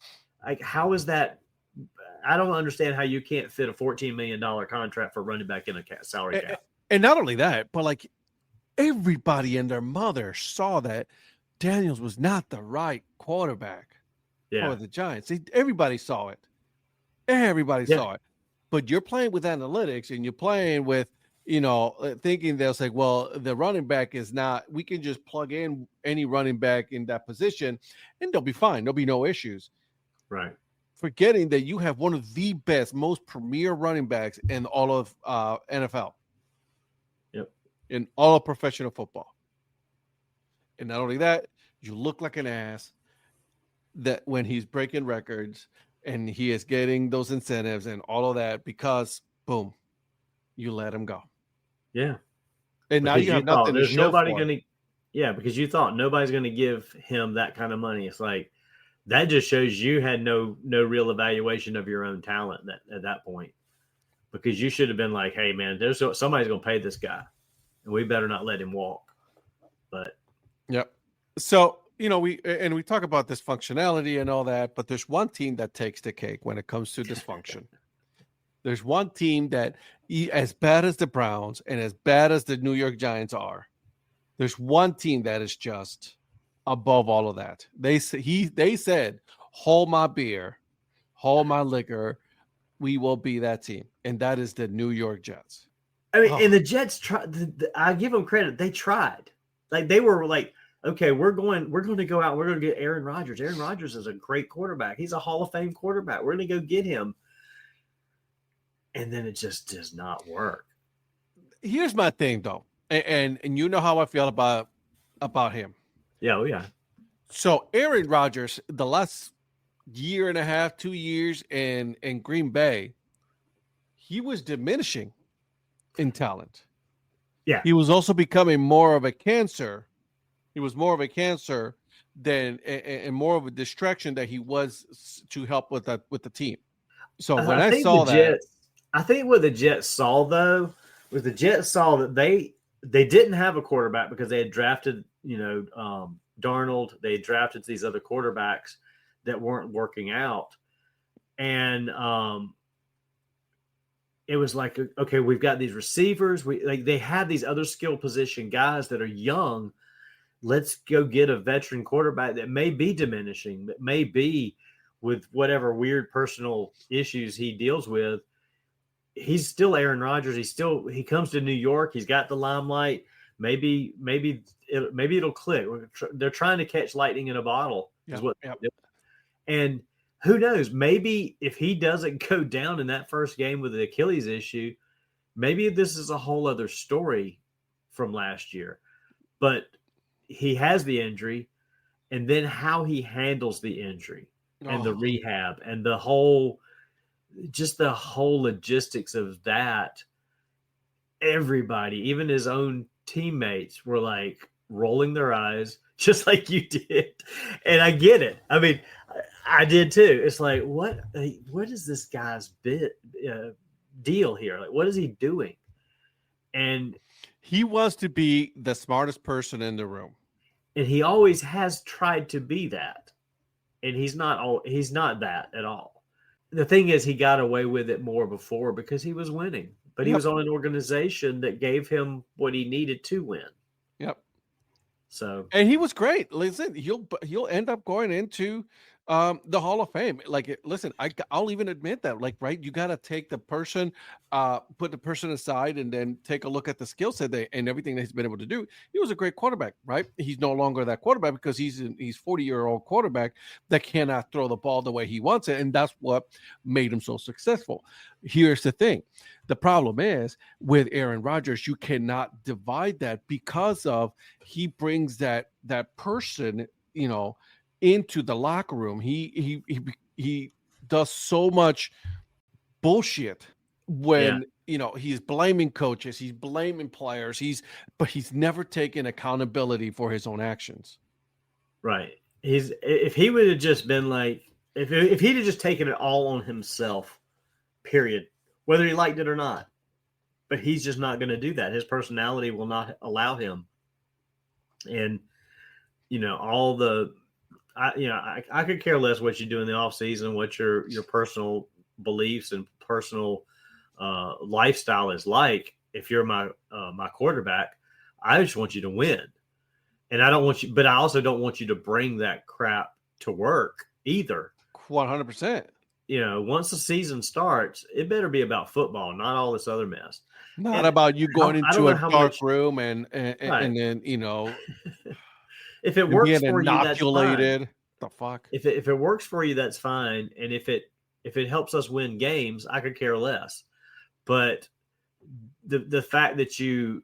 Like, how is that? I don't understand how you can't fit a $14 million contract for running back in a salary cap. And not only that, but like everybody and their mother saw that Daniels was not the right quarterback for the Giants. Everybody saw it. Everybody saw it. But you're playing with analytics and you're playing with, thinking they'll say, well, the running back is not, we can just plug in any running back in that position and they'll be fine. There'll be no issues. Right. Forgetting that you have one of the best, most premier running backs in all of NFL. Yep. In all of professional football. And not only that, you look like an ass that when he's breaking records and he is getting those incentives and all of that because, boom, you let him go. Yeah. And now you have nothing to show for it. Because you thought nobody's going to give him that kind of money. It's like, that just shows you had no real evaluation of your own talent at that point, because you should have been like, hey, man, somebody's going to pay this guy and we better not let him walk. But yep. So, we talk about this functionality and all that, but there's one team that takes the cake when it comes to dysfunction. There's one team that, as bad as the Browns and as bad as the New York Giants are, there's one team that is just above all of that. They said, hold my beer, hold my liquor. We will be that team. And that is the New York Jets. I mean, and the Jets tried. I give them credit. They tried. Like, they were like, okay, we're going to go out. We're going to get Aaron Rodgers. Aaron Rodgers is a great quarterback. He's a Hall of Fame quarterback. We're going to go get him. And then it just does not work. Here's my thing, though. And you know how I feel about him. Yeah, oh yeah. So Aaron Rodgers, the last year and a half, 2 years in Green Bay, he was diminishing in talent. Yeah. He was also becoming more of a cancer. He was more of a cancer than and more of a distraction that he was to help with the team. So when I saw that, I think what the Jets saw though was the Jets saw that they didn't have a quarterback because they had drafted, Darnold. They had drafted these other quarterbacks that weren't working out, and it was like, okay, we've got these receivers. They have these other skill position guys that are young. Let's go get a veteran quarterback that may be diminishing, that may be with whatever weird personal issues he deals with. He's still Aaron Rodgers. He comes to New York. He's got the limelight. Maybe it'll click. They're trying to catch lightning in a bottle. Is what. Yep. And who knows? Maybe if he doesn't go down in that first game with the Achilles issue, maybe this is a whole other story from last year. But he has the injury, and then how he handles the injury and the rehab and the whole logistics of that. Everybody, even his own teammates, were like rolling their eyes just like you did. And I get it. I mean, I did too. It's like, what is this guy's deal here? Like, what is he doing? And he wants to be the smartest person in the room. And he always has tried to be that. And he's not that at all. The thing is, he got away with it more before because he was winning. But he was on an organization that gave him what he needed to win. Yep. So, and he was great. Listen, he'll end up going into the Hall of Fame. Like, listen, I'll even admit that. Like, right, you got to take the person, put the person aside, and then take a look at the skill set and everything that he's been able to do. He was a great quarterback, right? He's no longer that quarterback because he's 40-year-old quarterback that cannot throw the ball the way he wants it, and that's what made him so successful. Here's the thing. The problem is with Aaron Rodgers, you cannot divide that because of he brings that person, into the locker room. He does so much bullshit when he's blaming coaches, he's blaming players, but he's never taken accountability for his own actions. Right. If he would have just been like, if he'd have just taken it all on himself, period, whether he liked it or not. But he's just not going to do that. His personality will not allow him. And all the, I could care less what you do in the off season, what your personal beliefs and personal lifestyle is like. If you're my quarterback, I just want you to win, and I don't want you, but I also don't want you to bring that crap to work either. 100%. Once the season starts, it better be about football, not all this other mess. Not about you going into a dark room and right. then if it works for you, that's inoculated. fine. The fuck. If it works for you, that's fine. And if it helps us win games, I could care less. But the fact that you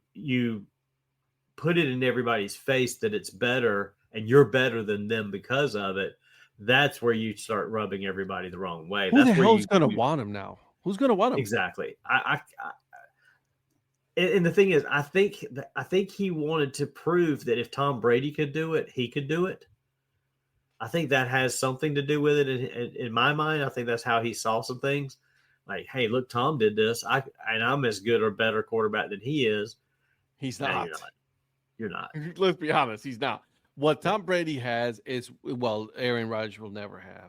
put it in everybody's face that it's better and you're better than them because of it, that's where you start rubbing everybody the wrong way. Who That's the where hell's going to want him now? Who's going to want him? Exactly. And the thing is, I think he wanted to prove that if Tom Brady could do it, he could do it. I think that has something to do with it. In my mind, I think that's how he saw some things. Like, hey, look, Tom did this. I'm as good or better quarterback than he is. He's not. You're not. Let's be honest. He's not. What Tom Brady has is, Aaron Rodgers will never have.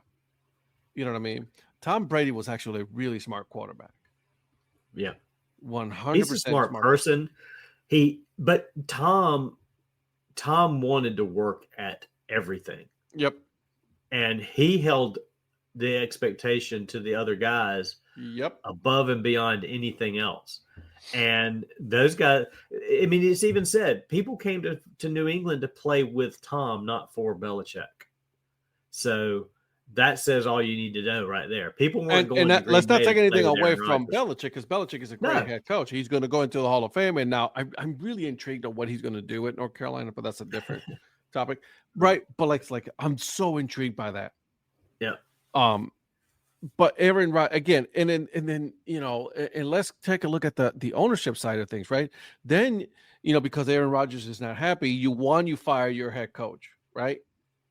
You know what I mean? Tom Brady was actually a really smart quarterback. Yeah. 100% He's a smart person. But Tom wanted to work at everything. Yep. And he held the expectation to the other guys above and beyond anything else. And those guys, I mean, it's even said people came to New England to play with Tom, not for Belichick. So that says all you need to know right there. People weren't going to let's not take anything away from Belichick, because Belichick is a great head coach. He's going to go into the Hall of Fame. And now I'm really intrigued on what he's going to do at North Carolina, but that's a different topic. Right. But like I'm so intrigued by that. Yeah. But Aaron Rodgers again, and then and let's take a look at the ownership side of things, right? Then because Aaron Rodgers is not happy, you fire your head coach, right?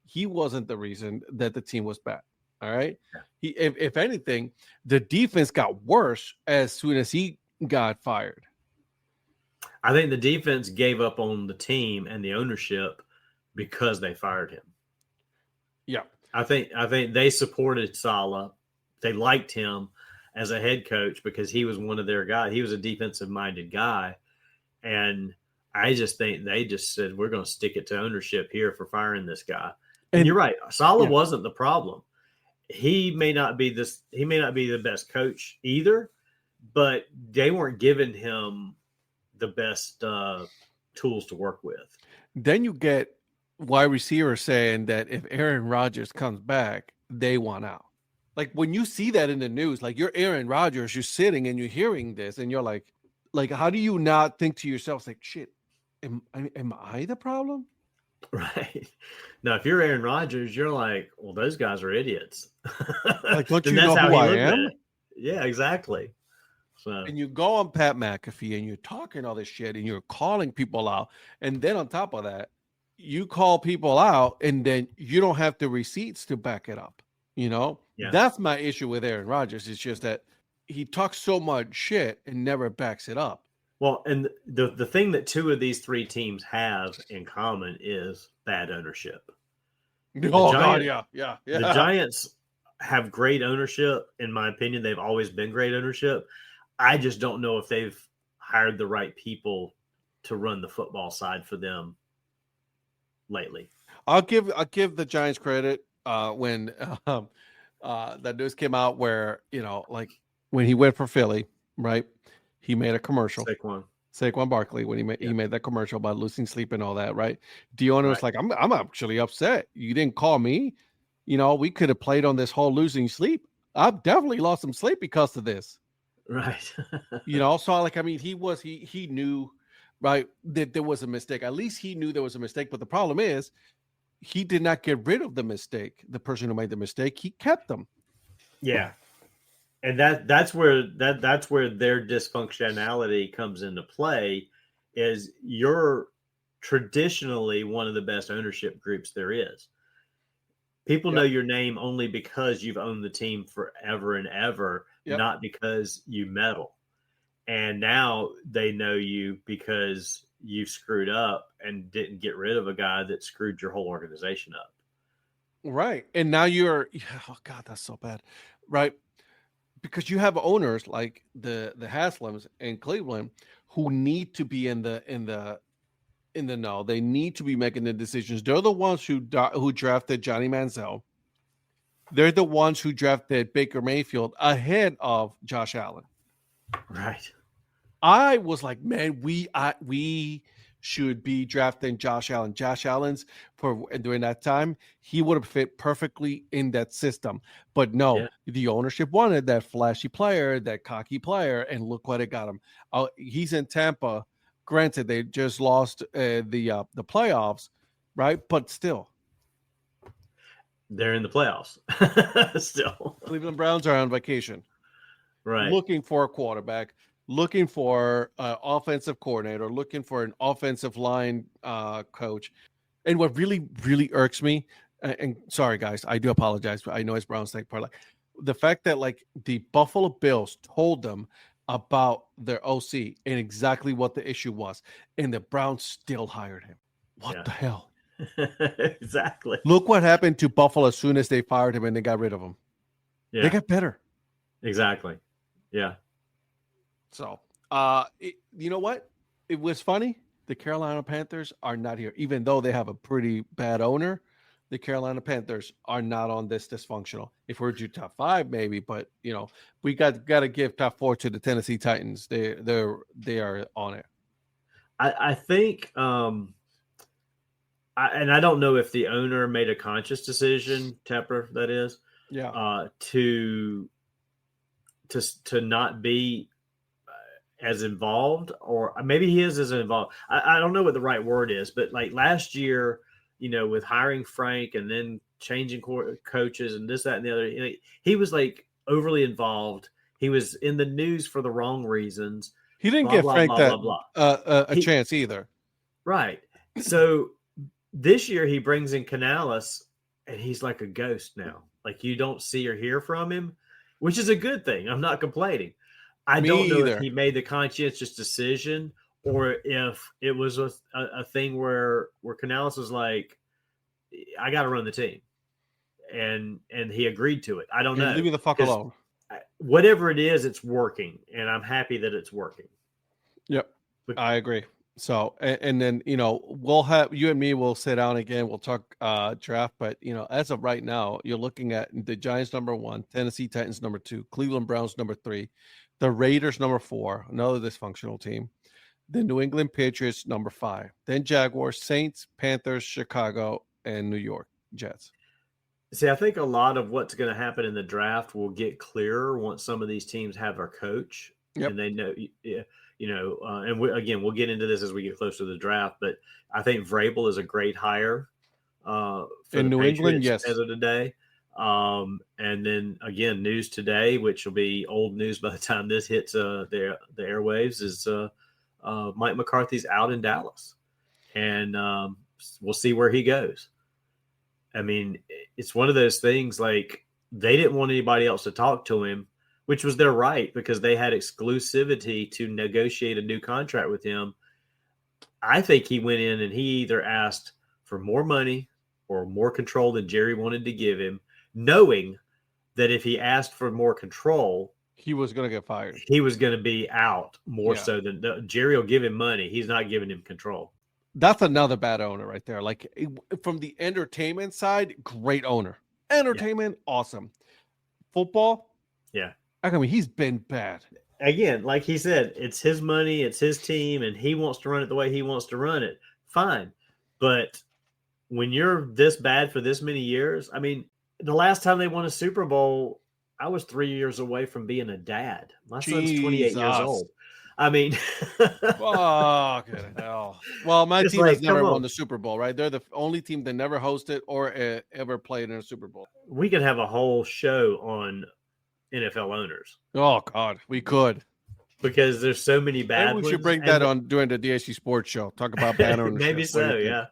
He wasn't the reason that the team was bad. All right. Yeah. If anything, the defense got worse as soon as he got fired. I think the defense gave up on the team and the ownership because they fired him. Yeah. I think they supported Saleh. They liked him as a head coach because he was one of their guys. He was a defensive-minded guy. And I just think they just said, we're going to stick it to ownership here for firing this guy. And you're right. Saleh wasn't the problem. He may not be the best coach either, but they weren't giving him the best tools to work with. Then you get wide receivers saying that if Aaron Rodgers comes back, they want out. Like when you see that in the news, like you're Aaron Rodgers, you're sitting and you're hearing this and you're like, how do you not think to yourself, like, shit, am I the problem? Right. Now, if you're Aaron Rodgers, you're like, well, those guys are idiots. Like, don't you know who I am? Yeah, exactly. So, and you go on Pat McAfee and you're talking all this shit and you're calling people out. And then on top of that, you call people out and then you don't have the receipts to back it up. That's my issue with Aaron Rodgers. It's just that he talks so much shit and never backs it up. Well, and the thing that two of these three teams have in common is bad ownership. The Giants have great ownership. In my opinion, they've always been great ownership. I just don't know if they've hired the right people to run the football side for them lately. I'll give the Giants credit when that news came out where, like when he went for Philly, right? He made a commercial. Saquon Barkley, when he made that commercial about losing sleep and all that, right? The owner was like, I'm actually upset. You didn't call me. We could have played on this whole losing sleep. I've definitely lost some sleep because of this. Right. So like, I mean, he knew, right, that there was a mistake. At least he knew there was a mistake. But the problem is he did not get rid of the mistake. The person who made the mistake, he kept them. Yeah. And that's where their dysfunctionality comes into play. Is you're traditionally one of the best ownership groups there is. People know your name only because you've owned the team forever and ever, not because you meddle. And now they know you because you screwed up and didn't get rid of a guy that screwed your whole organization up. Right. And now oh God, that's so bad. Right. Because you have owners like the Haslams in Cleveland who need to be in the know. They need to be making the decisions. They're the ones who drafted Johnny Manziel. They're the ones who drafted Baker Mayfield ahead of Josh Allen. Right. I was like, man, we should be drafting Josh Allen. Josh Allen's during that time, he would have fit perfectly in that system. But no, the ownership wanted that flashy player, that cocky player, and look what it got him. He's in Tampa. Granted, they just lost the playoffs, right? But still, they're in the playoffs. Still, Cleveland Browns are on vacation, right? Looking for a quarterback, looking for an offensive coordinator, looking for an offensive line coach. And what really, really irks me, and sorry guys, I do apologize, but I know it's Browns State Parlay. The fact that like the Buffalo Bills told them about their OC and exactly what the issue was, and the Browns still hired him. What the hell? Exactly. Look what happened to Buffalo as soon as they fired him and they got rid of him. Yeah. They got better. Exactly. Yeah. So, you know what? It was funny. The Carolina Panthers are not here, even though they have a pretty bad owner. The Carolina Panthers are not on this dysfunctional. If we're due top 5, maybe, but you know, we got to give top 4 to the Tennessee Titans. They are on it. I think, and I don't know if the owner made a conscious decision, Tepper, that is, to not be as involved, or maybe he is as involved. I don't know what the right word is, but like last year, you know, with hiring Frank and then changing coaches and this, that, and the other, you know, he was like overly involved. He was in the news for the wrong reasons. He didn't give Frank a chance either. Right. So this year he brings in Canales and he's like a ghost now. Like you don't see or hear from him, which is a good thing. I'm not complaining. I don't know if he made the conscientious decision or if it was a thing where Canales was like, I got to run the team. And he agreed to it. I don't know. Leave me the fuck alone. Whatever it is, it's working. And I'm happy that it's working. Yep. I agree. So, and then, you know, we'll have you and me, we'll sit down again. We'll talk draft. But, you know, as of right now, you're looking at the Giants number 1, Tennessee Titans number 2, Cleveland Browns number 3, the Raiders number 4, another dysfunctional team, the New England Patriots number 5, then Jaguars, Saints, Panthers, Chicago, and New York Jets. See, I think a lot of what's going to happen in the draft will get clearer once some of these teams have their coach and they know, you know, and we'll get into this as we get closer to the draft, but I think Vrabel is a great hire for in New England, yes, as of today. And then again, news today, which will be old news by the time this hits the airwaves, is Mike McCarthy's out in Dallas, and we'll see where he goes. I mean, it's one of those things like they didn't want anybody else to talk to him, which was their right because they had exclusivity to negotiate a new contract with him. I think he went in and he either asked for more money or more control than Jerry wanted to give him, knowing that if he asked for more control, he was going to get fired. He was going to be out more so than Jerry will give him money. He's not giving him control. That's another bad owner right there. Like from the entertainment side, great owner. Entertainment, awesome. Football, I mean, he's been bad. Again, like he said, it's his money, it's his team, and he wants to run it the way he wants to run it. Fine. But when you're this bad for this many years, I mean, the last time they won a Super Bowl, I was 3 years away from being a dad. My son's 28 years old. I mean, fucking hell. Well, my team has never won the Super Bowl, right? They're the only team that never hosted or ever played in a Super Bowl. We could have a whole show on NFL owners. Oh, God, we could. Because there's so many bad ones. We should bring that on during the DHC Sports Show. Talk about bad ownership. Maybe so, yeah.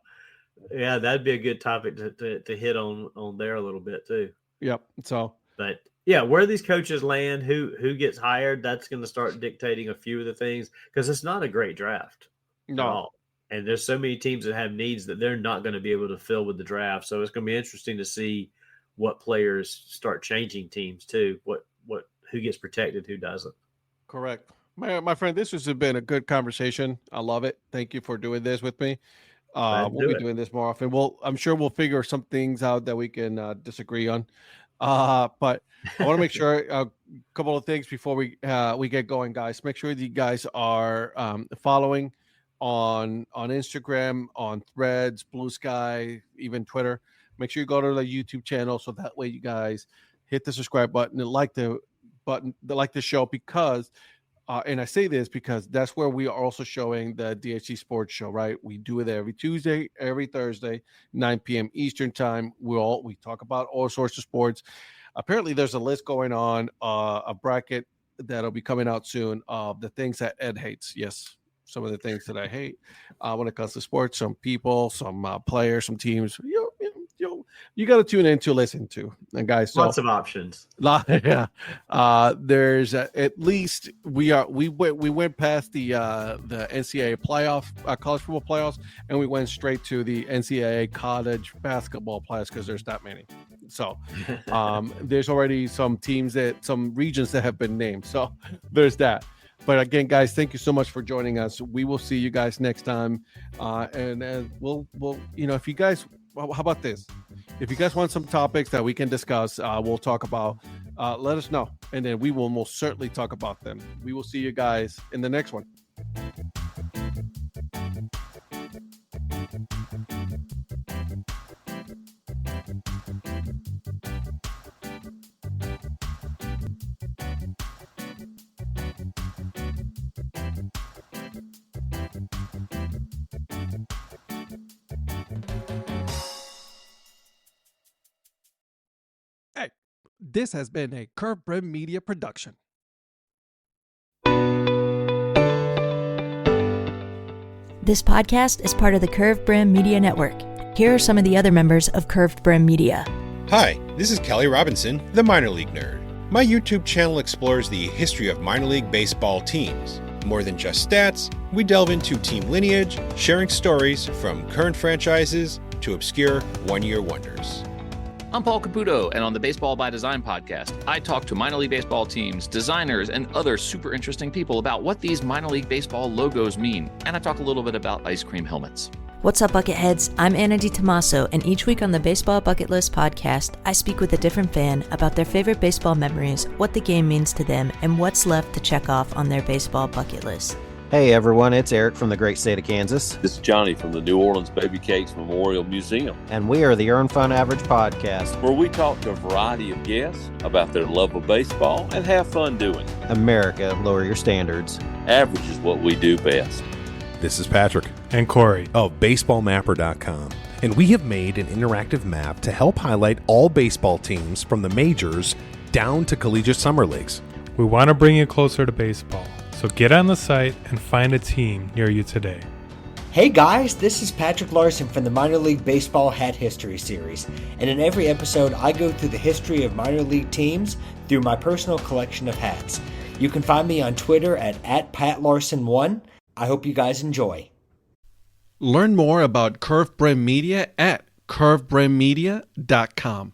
Yeah, that'd be a good topic to hit on there a little bit, too. Yep, so. But yeah, where these coaches land, who gets hired, that's going to start dictating a few of the things because it's not a great draft. No, And there's so many teams that have needs that they're not going to be able to fill with the draft. So it's going to be interesting to see what players start changing teams too. Who gets protected, who doesn't. Correct. My friend, this has been a good conversation. I love it. Thank you for doing this with me. We'll be doing this more often. I'm sure we'll figure some things out that we can disagree on. But I want to make sure a couple of things before we get going, guys. Make sure that you guys are following on Instagram, on Threads, Blue Sky, even Twitter. Make sure you go to the YouTube channel so that way you guys hit the subscribe button and like the show, because and I say this because that's where we are also showing the DHC Sports Show, right? We do it every Tuesday, every Thursday, 9 p.m. Eastern time. We talk about all sorts of sports. Apparently, there's a list going on, a bracket that'll be coming out soon of the things that Ed hates. Yes, some of the things that I hate when it comes to sports. Some people, some players, some teams. You got to tune in to listen to. And guys, lots of options. Yeah, there's at least we went past the NCAA playoff, college football playoffs, and we went straight to the NCAA college basketball playoffs because there's that many. So there's already some regions that have been named. So there's that. But again, guys, thank you so much for joining us. We will see you guys next time, and we'll if you guys. How about this? If you guys want some topics that we can discuss, we'll talk about, let us know. And then we will most certainly talk about them. We will see you guys in the next one. This has been a Curve Brim Media production. This podcast is part of the Curved Brim Media Network. Here are some of the other members of Curved Brim Media. Hi, this is Kelly Robinson, the Minor League Nerd. My YouTube channel explores the history of minor league baseball teams. More than just stats, we delve into team lineage, sharing stories from current franchises to obscure one-year wonders. I'm Paul Caputo, and on the Baseball by Design podcast, I talk to minor league baseball teams, designers, and other super interesting people about what these minor league baseball logos mean, and I talk a little bit about ice cream helmets. What's up, Bucketheads? I'm Anna DiTommaso, and each week on the Baseball Bucket List podcast, I speak with a different fan about their favorite baseball memories, what the game means to them, and what's left to check off on their baseball bucket list. Hey everyone, it's Eric from the great state of Kansas. This is Johnny from the New Orleans Baby Cakes Memorial Museum. And we are the Earn Fun Average podcast, where we talk to a variety of guests about their love of baseball and have fun doing it. America, lower your standards. Average is what we do best. This is Patrick and Corey of BaseballMapper.com, and we have made an interactive map to help highlight all baseball teams from the majors down to collegiate summer leagues. We want to bring you closer to baseball. So get on the site and find a team near you today. Hey guys, this is Patrick Larson from the Minor League Baseball Hat History Series. And in every episode, I go through the history of minor league teams through my personal collection of hats. You can find me on Twitter at @PatLarson1. I hope you guys enjoy. Learn more about Curve Brim Media at curvebrimmedia.com.